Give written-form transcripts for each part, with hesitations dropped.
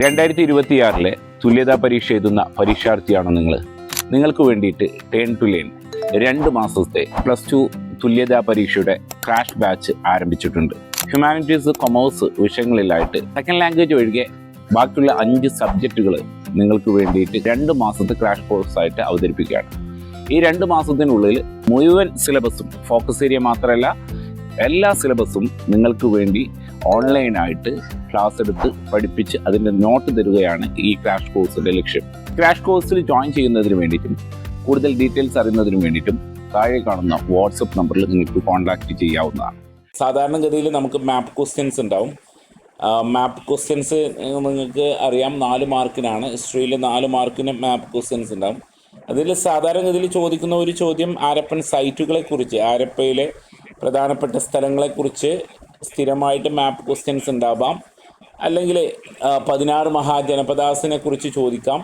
2026 തുല്യതാ പരീക്ഷ എഴുതുന്ന പരീക്ഷാർത്ഥിയാണോ നിങ്ങൾക്ക് വേണ്ടിയിട്ട് ടേൺ ടു ലേൺ 2 മാസത്തെ +2 തുല്യതാ പരീക്ഷയുടെ ക്രാഷ് ബാച്ച് ആരംഭിച്ചിട്ടുണ്ട്. ഹ്യൂമാനിറ്റീസ്, കൊമേഴ്സ് വിഷയങ്ങളിലായിട്ട് സെക്കൻഡ് ലാംഗ്വേജ് ഒഴികെ ബാക്കിയുള്ള 5 സബ്ജക്റ്റുകൾ നിങ്ങൾക്ക് വേണ്ടിയിട്ട് 2 മാസത്തെ ക്രാഷ് കോഴ്സായിട്ട് അവതരിപ്പിക്കുകയാണ്. ഈ 2 മാസത്തിനുള്ളിൽ മുഴുവൻ സിലബസും, ഫോക്കസ് ഏരിയ മാത്രമല്ല എല്ലാ സിലബസും നിങ്ങൾക്ക് വേണ്ടി ഓൺലൈനായിട്ട് ക്ലാസ് എടുത്ത് പഠിപ്പിച്ച് അതിൻ്റെ നോട്ട് തരികയാണ് ഈ ക്രാഷ് കോഴ്സിൻ്റെ ലക്ഷ്യം. ക്രാഷ് കോഴ്സിൽ ജോയിൻ ചെയ്യുന്നതിന് വേണ്ടിയിട്ടും കൂടുതൽ ഡീറ്റെയിൽസ് അറിയുന്നതിന് വേണ്ടിയിട്ടും താഴെ കാണുന്ന വാട്സപ്പ് നമ്പറിൽ നിങ്ങൾക്ക് കോൺടാക്റ്റ് ചെയ്യാവുന്നതാണ്. സാധാരണഗതിയിൽ നമുക്ക് മാപ്പ് ക്വസ്റ്റ്യൻസ് ഉണ്ടാവും. മാപ്പ് ക്വസ്റ്റ്യൻസ് നിങ്ങൾക്ക് അറിയാം 4 മാർക്കിനാണ്. ഹിസ്റ്ററിയിൽ 4 മാർക്കിന് മാപ്പ് ക്വസ്റ്റ്യൻസ് ഉണ്ടാവും. അതിൽ സാധാരണഗതിയിൽ ചോദിക്കുന്ന ഒരു ചോദ്യം ഹാരപ്പൻ സൈറ്റുകളെക്കുറിച്ച്, ഹാരപ്പയിലെ പ്രധാനപ്പെട്ട സ്ഥലങ്ങളെക്കുറിച്ച് സ്ഥിരമായിട്ട് മാപ്പ് ക്വസ്റ്റ്യൻസ് ഉണ്ടാവാം. അല്ലെങ്കിൽ 16 മഹാജനപദാസിനെ കുറിച്ച് ചോദിക്കാം.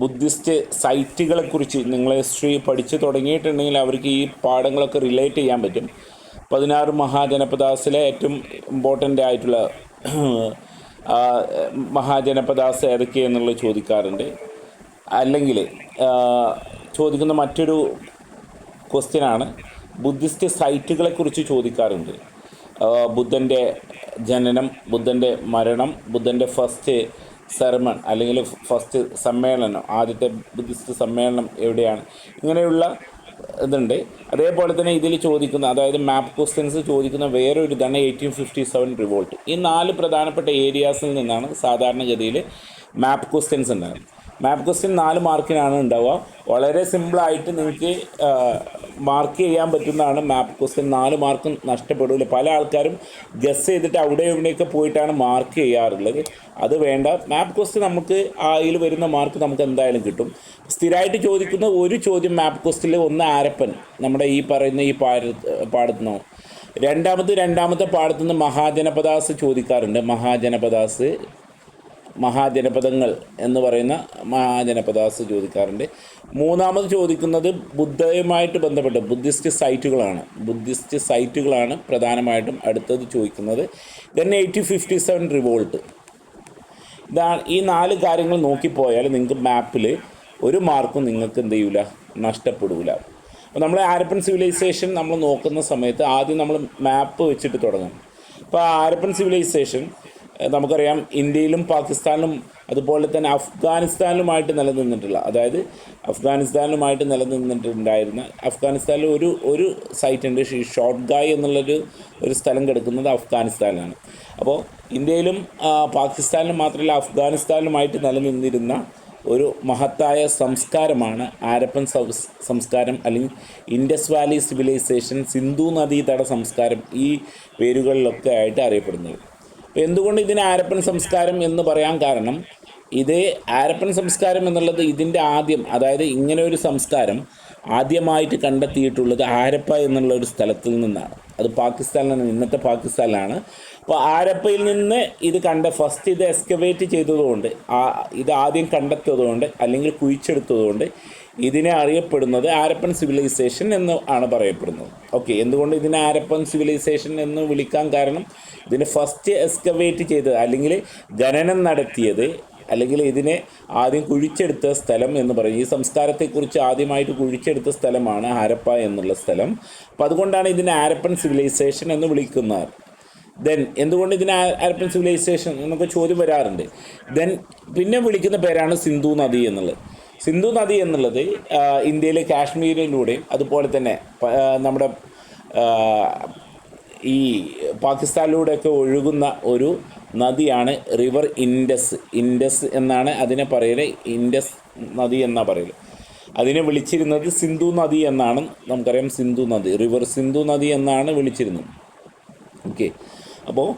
ബുദ്ധിസ്റ്റ് സൈറ്റുകളെക്കുറിച്ച് നിങ്ങൾ ഹിസ്റ്ററി പഠിച്ച് തുടങ്ങിയിട്ടുണ്ടെങ്കിൽ അവർക്ക് ഈ പാഠങ്ങളൊക്കെ റിലേറ്റ് ചെയ്യാൻ പറ്റും. 16 മഹാജനപദാസിലെ ഏറ്റവും ഇമ്പോർട്ടൻ്റ് ആയിട്ടുള്ള മഹാജനപദാസ് ഏതൊക്കെയെന്നുള്ളത് ചോദിക്കാറുണ്ട്. അല്ലെങ്കിൽ ചോദിക്കുന്ന മറ്റൊരു ക്വസ്റ്റ്യനാണ് ബുദ്ധിസ്റ്റ് സൈറ്റുകളെക്കുറിച്ച് ചോദിക്കാറുണ്ട്. ബുദ്ധൻ്റെ ജനനം, ബുദ്ധൻ്റെ മരണം, ബുദ്ധൻ്റെ ഫസ്റ്റ് സെർമൺ അല്ലെങ്കിൽ ഫസ്റ്റ് സമ്മേളനം, ആദ്യത്തെ ബുദ്ധിസ്റ്റ് സമ്മേളനം എവിടെയാണ്, ഇങ്ങനെയുള്ള ഇതുണ്ട്. അതേപോലെ തന്നെ ഇതിൽ ചോദിക്കുന്ന, അതായത് മാപ്പ് ക്വസ്റ്റ്യൻസ് ചോദിക്കുന്ന വേറൊരു ഇതാണ് 1857 റിവോൾട്ട്. ഈ 4 പ്രധാനപ്പെട്ട ഏരിയാസിൽ നിന്നാണ് സാധാരണഗതിയിൽ മാപ്പ് ക്വസ്റ്റ്യൻസ് ഉണ്ടാകുന്നത്. മാപ്പ് ക്വസ്റ്റ്യൻ 4 മാർക്കിനാണ് ഉണ്ടാവുക. വളരെ സിമ്പിളായിട്ട് നിങ്ങൾക്ക് മാർക്ക് ചെയ്യാൻ പറ്റുന്നതാണ് മാപ്പ് ക്വസ്റ്റ്യൻ. 4 മാർക്ക് നഷ്ടപ്പെടില്ല. പല ആൾക്കാരും ഗസ് ചെയ്തിട്ട് അവിടെ ഇവിടെയൊക്കെ പോയിട്ടാണ് മാർക്ക് ചെയ്യാറുള്ളത്. അത് വേണ്ട. മാപ്പ് ക്വസ്റ്റ്യൻ നമുക്ക് അതിൽ വരുന്ന മാർക്ക് നമുക്ക് എന്തായാലും കിട്ടും. സ്ഥിരമായിട്ട് ചോദിക്കുന്ന ഒരു ചോദ്യം മാപ്പ് ക്വസ്റ്റ്യനിൽ ഒന്ന് ഹാരപ്പൻ, നമ്മുടെ ഈ പറയുന്ന ഈ പാടത്തുനിന്നോ. രണ്ടാമത്തെ പാടത്തുനിന്ന് മഹാജനപദാസ് ചോദിക്കാറുണ്ട്. മഹാജനപദങ്ങൾ എന്ന് പറയുന്ന മഹാജനപദാസ് ചോദിക്കാറുണ്ട്. മൂന്നാമത് ചോദിക്കുന്നത് ബുദ്ധയുമായിട്ട് ബന്ധപ്പെട്ട് ബുദ്ധിസ്റ്റ് സൈറ്റുകളാണ് പ്രധാനമായിട്ടും അടുത്തത് ചോദിക്കുന്നത്. Then 1857 revolt. ഇതാണ് ഈ 4 കാര്യങ്ങൾ നോക്കിപ്പോയാൽ നിങ്ങൾക്ക് മാപ്പിൽ ഒരു മാർക്കും നിങ്ങൾക്ക് എന്ത് ചെയ്യൂല, നഷ്ടപ്പെടില്ല. അപ്പോൾ നമ്മൾ ഹാരപ്പൻ സിവിലൈസേഷൻ നമ്മൾ നോക്കുന്ന സമയത്ത് ആദ്യം നമ്മൾ മാപ്പ് വെച്ചിട്ട് തുടങ്ങും. അപ്പോൾ ഹാരപ്പൻ സിവിലൈസേഷൻ നമുക്കറിയാം ഇന്ത്യയിലും പാകിസ്ഥാനിലും അതുപോലെ തന്നെ അഫ്ഗാനിസ്ഥാനിലുമായിട്ട് നിലനിന്നിട്ടുള്ള, അതായത് അഫ്ഗാനിസ്ഥാനിലുമായിട്ട് നിലനിന്നിട്ടുണ്ടായിരുന്ന, അഫ്ഗാനിസ്ഥാനിൽ ഒരു സൈറ്റ് ഉണ്ട്, ഷോട്ട്ഗായ് എന്നുള്ളൊരു സ്ഥലം കിടക്കുന്നത് അഫ്ഗാനിസ്ഥാനിലാണ്. അപ്പോൾ ഇന്ത്യയിലും പാകിസ്ഥാനിലും മാത്രമല്ല അഫ്ഗാനിസ്ഥാനിലുമായിട്ട് നിലനിന്നിരുന്ന ഒരു മഹത്തായ സംസ്കാരമാണ് ഹാരപ്പൻ സംസ്കാരം, അല്ലെങ്കിൽ ഇൻഡസ് വാലി സിവിലൈസേഷൻ, സിന്ധു നദീതട സംസ്കാരം, ഈ പേരുകളിലൊക്കെ ആയിട്ട് അറിയപ്പെടുന്നത്. എന്തുകൊണ്ട് ഇതിന് ഹാരപ്പൻ സംസ്കാരം എന്ന് പറയാൻ കാരണം, ഇത് ഹാരപ്പൻ സംസ്കാരം എന്നുള്ളത് ഇതിൻ്റെ ആദ്യം, അതായത് ഇങ്ങനെ ഒരു സംസ്കാരം ആദ്യമായിട്ട് കണ്ടെത്തിയിട്ടുള്ളത് ഹാരപ്പ എന്നുള്ള ഒരു സ്ഥലത്തിൽ നിന്നാണ്. അത് പാകിസ്ഥാനിലാണ്, ഇന്നത്തെ പാകിസ്ഥാനിലാണ്. അപ്പോൾ ഹാരപ്പയിൽ നിന്ന് ഇത് ഫസ്റ്റ് ഇത് എക്സ്കവേറ്റ് ചെയ്തതുകൊണ്ട്, ഇത് ആദ്യം കണ്ടെത്തിയതുകൊണ്ട് അല്ലെങ്കിൽ കുഴിച്ചെടുത്തതുകൊണ്ട് ഇതിനെ അറിയപ്പെടുന്നത് ഹാരപ്പൻ സിവിലൈസേഷൻ എന്ന് ആണ് പറയപ്പെടുന്നത്. ഓക്കെ, എന്തുകൊണ്ട് ഇതിനെ ഹാരപ്പൻ സിവിലൈസേഷൻ എന്ന് വിളിക്കാൻ കാരണം, ഇതിനെ ഫസ്റ്റ് എക്സ്കവേറ്റ് ചെയ്തത് അല്ലെങ്കിൽ ഖനനം നടത്തിയത്, അല്ലെങ്കിൽ ഇതിനെ ആദ്യം കുഴിച്ചെടുത്ത സ്ഥലം എന്ന് പറയും. ഈ സംസ്കാരത്തെക്കുറിച്ച് ആദ്യമായിട്ട് കുഴിച്ചെടുത്ത സ്ഥലമാണ് ഹാരപ്പ എന്നുള്ള സ്ഥലം. അപ്പോൾ അതുകൊണ്ടാണ് ഇതിനെ ഹാരപ്പൻ സിവിലൈസേഷൻ എന്ന് വിളിക്കുന്നത്. ദെൻ എന്തുകൊണ്ട് ഇതിന് ഹാരപ്പൻ സിവിലൈസേഷൻ എന്നൊക്കെ ചോദ്യം വരാറുണ്ട്. ദെൻ പിന്നെ വിളിക്കുന്ന പേരാണ് സിന്ധു നദി എന്നുള്ളത്. സിന്ധു നദി എന്നുള്ളത് ഇന്ത്യയിലെ കാശ്മീരിലൂടെയും അതുപോലെ തന്നെ നമ്മുടെ ഈ പാകിസ്ഥാനിലൂടെയൊക്കെ ഒഴുകുന്ന ഒരു നദിയാണ് റിവർ ഇൻഡസ് എന്നാണ് അതിനെ പറയുന്നത്. ഇൻഡസ് നദി എന്നാണ് പറയുന്നത്. അതിനെ വിളിച്ചിരുന്നത് സിന്ധു നദി എന്നാണ് നമുക്കറിയാം. സിന്ധു നദി, റിവർ സിന്ധു നദി എന്നാണ് വിളിച്ചിരുന്നത്. ഓക്കെ, അപ്പോൾ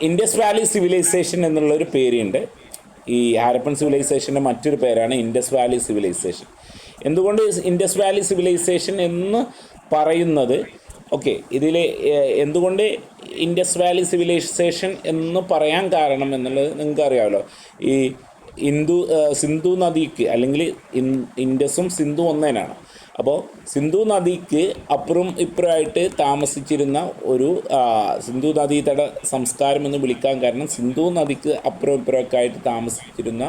ഇൻഡസ് വാലി സിവിലൈസേഷൻ എന്നുള്ളൊരു പേരുണ്ട്. ഈ ഹാരപ്പൻ സിവിലൈസേഷൻ്റെ മറ്റൊരു പേരാണ് ഇൻഡസ് വാലി സിവിലൈസേഷൻ. എന്തുകൊണ്ട് ഇൻഡസ് വാലി സിവിലൈസേഷൻ എന്ന് പറയുന്നത്, ഓക്കെ, ഇതിൽ എന്തുകൊണ്ട് ഇൻഡസ് വാലി സിവിലൈസേഷൻ എന്ന് പറയാൻ കാരണം എന്നുള്ളത് നിങ്ങൾക്ക് അറിയാമല്ലോ. ഈ സിന്ധു നദിക്ക്, അല്ലെങ്കിൽ ഇൻഡസും സിന്ധു ഒന്നേനാണ്. അപ്പോൾ സിന്ധു നദിക്ക് അപ്പുറം ഇപ്പുറമായിട്ട് താമസിച്ചിരുന്ന ഒരു സിന്ധു നദീതട സംസ്കാരം എന്ന് വിളിക്കാൻ കാരണം സിന്ധു നദിക്ക് അപ്പുറം ഇപ്പുറമൊക്കെ ആയിട്ട് താമസിച്ചിരുന്ന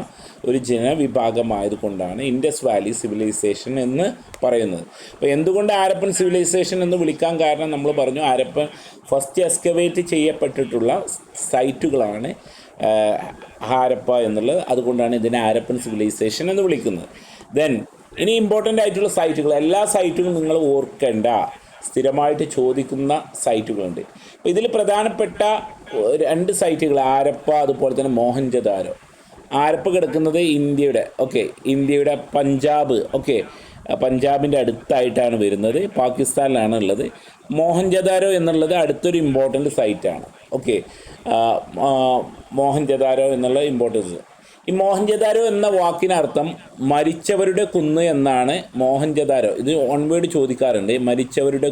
ഒരു ജനവിഭാഗമായതുകൊണ്ടാണ് ഇൻഡസ് വാലി സിവിലൈസേഷൻ എന്ന് പറയുന്നത്. അപ്പോൾ എന്തുകൊണ്ട് ഹാരപ്പൻ സിവിലൈസേഷൻ എന്ന് വിളിക്കാൻ കാരണം നമ്മൾ പറഞ്ഞു, ഹാരപ്പൻ ഫസ്റ്റ് എക്സ്കവേറ്റ് ചെയ്യപ്പെട്ടിട്ടുള്ള സൈറ്റുകളാണ് ഹാരപ്പ എന്നുള്ളത്. അതുകൊണ്ടാണ് ഇതിനെ ഹാരപ്പൻ സിവിലൈസേഷൻ എന്ന് വിളിക്കുന്നത്. ദെൻ ഇനി ഇമ്പോർട്ടൻ്റ് ആയിട്ടുള്ള സൈറ്റുകൾ, എല്ലാ സൈറ്റുകളും നിങ്ങൾ ഓർക്കേണ്ട സ്ഥിരമായിട്ട് ചോദിക്കുന്ന സൈറ്റുകളുണ്ട്. അപ്പോൾ ഇതിൽ പ്രധാനപ്പെട്ട 2 സൈറ്റുകൾ ഹാരപ്പ അതുപോലെ തന്നെ മോഹൻജദാരോ. ഹാരപ്പ കിടക്കുന്നത് ഇന്ത്യയുടെ പഞ്ചാബ് പഞ്ചാബിൻ്റെ അടുത്തായിട്ടാണ് വരുന്നത്, പാകിസ്ഥാനിലാണ് ഉള്ളത്. മോഹൻജദാരോ എന്നുള്ളത് അടുത്തൊരു ഇമ്പോർട്ടൻ്റ് സൈറ്റാണ്. മോഹൻജദാരോ എന്നുള്ള ഇമ്പോർട്ടൻസ്. ഈ മോഹൻജദാരോ എന്ന വാക്കിനർത്ഥം മരിച്ചവരുടെ കുന്ന് എന്നാണ്. മോഹൻജദാരോ ഇത് ഓൺവേഡ് ചോദിക്കാറുണ്ട്. മരിച്ചവരുടെ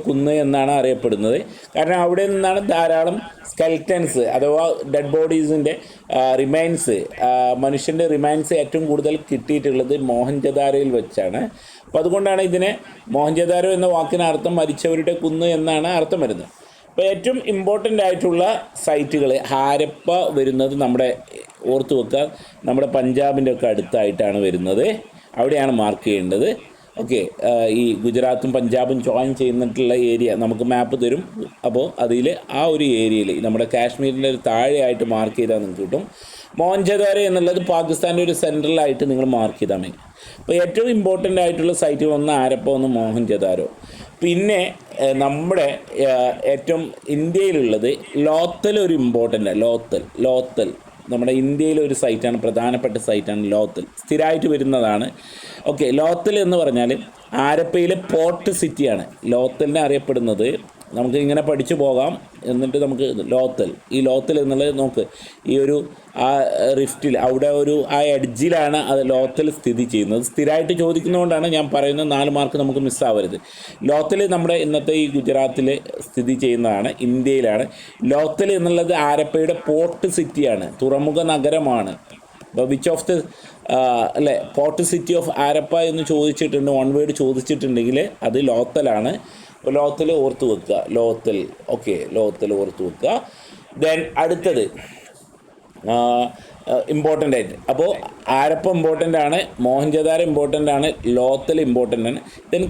കുന്ന് എന്നാണ് അറിയപ്പെടുന്നത്. കാരണം അവിടെ നിന്നാണ് ധാരാളം സ്കെൽറ്റൻസ് അഥവാ ഡെഡ് ബോഡീസിൻ്റെ റിമൈൻസ്, മനുഷ്യൻ്റെ റിമൈൻസ് ഏറ്റവും കൂടുതൽ കിട്ടിയിട്ടുള്ളത് മോഹൻജദാരോയിൽ വെച്ചാണ്. അപ്പോൾ അതുകൊണ്ടാണ് ഇതിനെ മോഹൻജദാരോ എന്ന വാക്കിനർത്ഥം മരിച്ചവരുടെ കുന്ന് എന്നാണ് അർത്ഥം വരുന്നത്. അപ്പോൾ ഏറ്റവും ഇമ്പോർട്ടൻ്റ് ആയിട്ടുള്ള സൈറ്റുകൾ ഹാരപ്പ വരുന്നത് ഓർത്ത് വെക്കുക, നമ്മുടെ പഞ്ചാബിൻ്റെ ഒക്കെ അടുത്തായിട്ടാണ് വരുന്നത്. അവിടെയാണ് മാർക്ക് ചെയ്യേണ്ടത്. ഈ ഗുജറാത്തും പഞ്ചാബും ജോയിൻ ചെയ്യുന്നിട്ടുള്ള ഏരിയ നമുക്ക് മാപ്പ് തരും. അപ്പോൾ അതിൽ ആ ഒരു ഏരിയയിൽ നമ്മുടെ കാശ്മീരിൻ്റെ ഒരു താഴെയായിട്ട് മാർക്ക് ചെയ്താൽ നിങ്ങൾക്ക് കിട്ടും. മോഹൻജദാരോ എന്നുള്ളത് പാകിസ്ഥാൻ്റെ ഒരു സെൻട്രലായിട്ട് നിങ്ങൾ മാർക്ക് ചെയ്താൽ മതി. അപ്പോൾ ഏറ്റവും ഇമ്പോർട്ടൻ്റ് ആയിട്ടുള്ള സൈറ്റുകൾ ഒന്ന് ഹാരപ്പ, ഒന്ന് മോഹൻജദാരോ. പിന്നെ നമ്മുടെ ഏറ്റവും ഇന്ത്യയിലുള്ളത് ലോത്തൽ ഒരു ഇമ്പോർട്ടൻ്റ്. ലോത്തൽ നമ്മുടെ ഇന്ത്യയിലെ ഒരു സൈറ്റാണ്, പ്രധാനപ്പെട്ട സൈറ്റാണ് ലോത്തൽ, സ്ഥിരമായിട്ട് വരുന്നതാണ്. ലോത്തൽ എന്ന് പറഞ്ഞാൽ ഹാരപ്പയിലെ പോർട്ട് സിറ്റിയാണ്. ലോത്തലിനെ അറിയപ്പെടുന്നത് നമുക്ക് ഇങ്ങനെ പഠിച്ചു പോകാം. എന്നിട്ട് നമുക്ക് ഈ ലോത്തൽ എന്നുള്ളത് നോക്ക്, ഈ ഒരു ആ റിഫ്റ്റിൽ അവിടെ ആ എഡ്ജിലാണ് അത് ലോത്തൽ സ്ഥിതി ചെയ്യുന്നത്. സ്ഥിരമായിട്ട് ചോദിക്കുന്നതുകൊണ്ടാണ് ഞാൻ പറയുന്നത് 4 മാർക്ക് നമുക്ക് മിസ്സാവരുത്. ലോത്തൽ നമ്മുടെ ഇന്നത്തെ ഈ ഗുജറാത്തിൽ സ്ഥിതി ചെയ്യുന്നതാണ്, ഇന്ത്യയിലാണ്. ലോത്തൽ എന്നുള്ളത് ഹാരപ്പയുടെ പോർട്ട് സിറ്റിയാണ്, തുറമുഖ നഗരമാണ്. അപ്പോൾ which of the port city of Harappa എന്ന് ചോദിച്ചിട്ടുണ്ട്, വൺ വേർഡ് ചോദിച്ചിട്ടുണ്ടെങ്കിൽ അത് ലോത്തലാണ്. അപ്പോൾ ലോത്തൽ ഓർത്ത് വെക്കുക, ലോത്തൽ ഓർത്ത് വെക്കുക. ദെൻ അടുത്തത് ഇമ്പോർട്ടൻ്റ് ആയിട്ട്, അപ്പോൾ ഹാരപ്പ ഇമ്പോർട്ടൻ്റ് ആണ്, മോഹൻജദാരോ ഇമ്പോർട്ടൻ്റ് ആണ്, ലോത്തൽ ഇമ്പോർട്ടൻ്റ് ആണ്. ദെൻ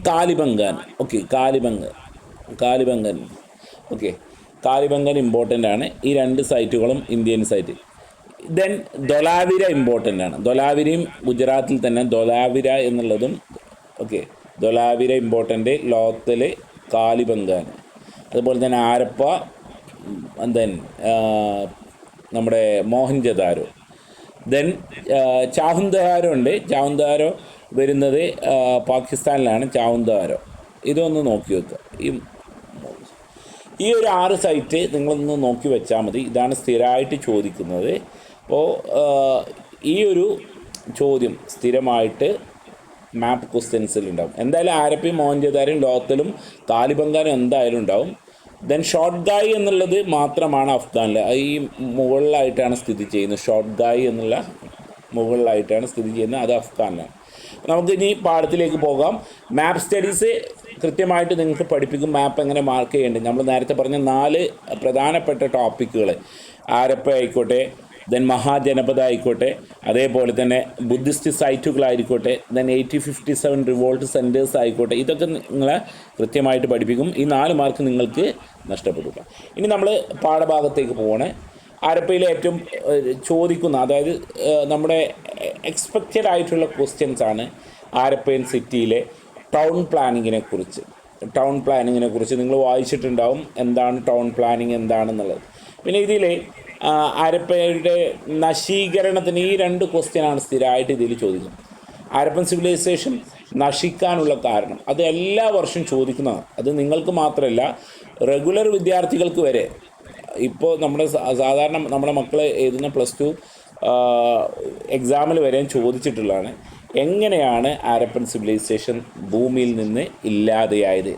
കാലിബംഗൻ ഇമ്പോർട്ടൻ്റ് ആണ്. ഈ 2 സൈറ്റുകളും Indian site. Then Dholavira important ആണ്. ധൊലാവിരയും ഗുജറാത്തിൽ തന്നെ, ധൊലാവിര എന്നുള്ളതും ധൊലാവിര ഇമ്പോർട്ടൻ്റ്, ലോത്തൽ, കാലിബംഗൻ, അതുപോലെ തന്നെ ഹാരപ്പ, ദെൻ നമ്മുടെ മോഹൻജദാരോ. ദെൻ ചാഹുന്ദാരോ ഉണ്ട്. ചാഹുന്ദാരോ വരുന്നത് പാകിസ്ഥാനിലാണ്. ചാഹുന്ദാരോ ഇതൊന്ന് നോക്കി വെക്കുക. ഈ ഒരു 6 സൈറ്റ് നിങ്ങളൊന്ന് നോക്കി വെച്ചാൽ മതി. ഇതാണ് സ്ഥിരമായിട്ട് ചോദിക്കുന്നത്. അപ്പോൾ ഈ ഒരു ചോദ്യം സ്ഥിരമായിട്ട് മാപ്പ് ക്വസ്റ്റ്യൻസിലുണ്ടാവും. എന്തായാലും ഹാരപ്പയും മോഹൻജദാരോയും ലോത്തലും കാലിബംഗനും എന്തായാലും ഉണ്ടാവും. ദെൻ ഷോട്ട്ഗായ് എന്നുള്ളത് മാത്രമാണ് അഫ്ഗാനിൽ, ഈ മുകളിലായിട്ടാണ് സ്ഥിതി ചെയ്യുന്നത്. ഷോട്ട്ഗായ് എന്നുള്ള മുകളിലായിട്ടാണ് സ്ഥിതി ചെയ്യുന്നത്, അത് അഫ്ഗാനിലാണ്. നമുക്കിനി പാഠത്തിലേക്ക് പോകാം. മാപ്പ് സ്റ്റഡീസ് കൃത്യമായിട്ട് നിങ്ങൾക്ക് പഠിപ്പിക്കും. മാപ്പ് എങ്ങനെ മാർക്ക് ചെയ്യേണ്ടത്, നമ്മൾ നേരത്തെ പറഞ്ഞ 4 പ്രധാനപ്പെട്ട ടോപ്പിക്കുകൾ, ഹാരപ്പ ആയിക്കോട്ടെ, ദെൻ മഹാജനപദ ആയിക്കോട്ടെ, അതേപോലെ തന്നെ ബുദ്ധിസ്റ്റ് സൈറ്റുകളായിരിക്കോട്ടെ, ദെൻ 1857 റിവോൾട്ട് സെൻറ്റേഴ്സ് ആയിക്കോട്ടെ, ഇതൊക്കെ നിങ്ങളെ കൃത്യമായിട്ട് പഠിപ്പിക്കും. ഈ 4 മാർക്ക് നിങ്ങൾക്ക് നഷ്ടപ്പെടില്ല. ഇനി നമ്മൾ പാഠഭാഗത്തേക്ക് പോകണേ. ഹാരപ്പയിലെ ഏറ്റവും ചോദിക്കുന്ന, അതായത് നമ്മുടെ എക്സ്പെക്റ്റഡ് ആയിട്ടുള്ള ക്വസ്റ്റ്യൻസ് ആണ് ഹാരപ്പൻ സിറ്റിയിലെ ടൗൺ പ്ലാനിങ്ങിനെ കുറിച്ച് നിങ്ങൾ വായിച്ചിട്ടുണ്ടാവും, എന്താണ് ടൗൺ പ്ലാനിങ് എന്താണെന്നുള്ളത്. പിന്നെ ഇതിൽ ഹാരപ്പയുടെ നശീകരണത്തിന് ഈ 2 ക്വസ്റ്റ്യനാണ് സ്ഥിരമായിട്ട് ഇതിൽ ചോദിക്കുന്നത്. ഹാരപ്പൻ സിവിലൈസേഷൻ നശിക്കാനുള്ള കാരണം, അത് എല്ലാ വർഷവും ചോദിക്കുന്നതാണ്. അത് നിങ്ങൾക്ക് മാത്രമല്ല, റെഗുലർ വിദ്യാർത്ഥികൾക്ക് വരെ. ഇപ്പോൾ സാധാരണ നമ്മുടെ മക്കൾ എഴുതുന്ന +2 എക്സാമിൽ വരെയും ചോദിച്ചിട്ടുള്ളതാണ്. എങ്ങനെയാണ് ഹാരപ്പൻ സിവിലൈസേഷൻ ഭൂമിയിൽ നിന്ന് ഇല്ലാതെയായത്?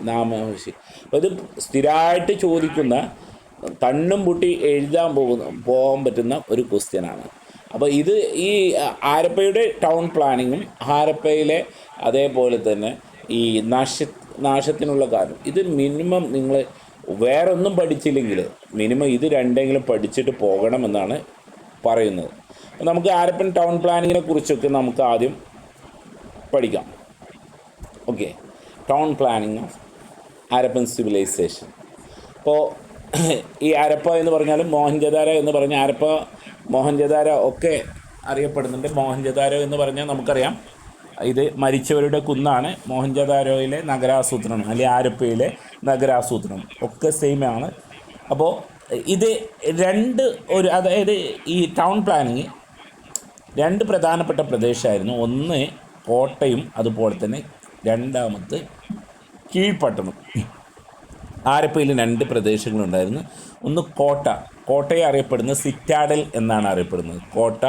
അപ്പോൾ ഇത് സ്ഥിരമായിട്ട് ചോദിക്കുന്ന, കണ്ണും പൂട്ടി എഴുതാൻ പോകാൻ പറ്റുന്ന ഒരു ക്വസ്റ്റ്യനാണ്. അപ്പോൾ ഇത് ഈ ഹാരപ്പയുടെ ടൗൺ പ്ലാനിങ്ങും ഹാരപ്പയിലെ അതേപോലെ തന്നെ ഈ നാശത്തിനുള്ള കാരണം ഇത് മിനിമം നിങ്ങൾ വേറെ ഒന്നും പഠിച്ചില്ലെങ്കിൽ മിനിമം ഇത് രണ്ടെങ്കിലും പഠിച്ചിട്ട് പോകണമെന്നാണ് പറയുന്നത്. അപ്പോൾ നമുക്ക് ഹാരപ്പൻ ടൗൺ പ്ലാനിങ്ങിനെ കുറിച്ചൊക്കെ നമുക്ക് ആദ്യം പഠിക്കാം. Okay, town planning of Harappan civilisation. അപ്പോൾ ഈ ഹരപ്പ എന്ന് പറഞ്ഞാലും മോഹൻജദാരോ എന്ന് പറഞ്ഞാൽ ഹരപ്പ മോഹൻജദാരോ ഒക്കെ അറിയപ്പെടുന്നുണ്ട്. മോഹൻജദാരോ എന്ന് പറഞ്ഞാൽ നമുക്കറിയാം ഇത് മരിച്ചവരുടെ കുന്നാണ്. മോഹൻജദാരോയിലെ നഗരാസൂത്രണം അല്ലെങ്കിൽ ഹരപ്പയിലെ നഗരാസൂത്രണം ഒക്കെ സെയിമാണ്. അപ്പോൾ ഇത് അതായത് ഈ ടൗൺ പ്ലാനിങ് രണ്ട് പ്രധാനപ്പെട്ട പ്രദേശമായിരുന്നു. ഒന്ന് കോട്ടയും അതുപോലെ തന്നെ രണ്ടാമത്തെ കീഴ്പട്ടണം. ഹാരപ്പയിൽ രണ്ട് പ്രദേശങ്ങളുണ്ടായിരുന്നു. ഒന്ന് കോട്ടയെ അറിയപ്പെടുന്നത് സിറ്റാഡൽ എന്നാണ് അറിയപ്പെടുന്നത്. കോട്ട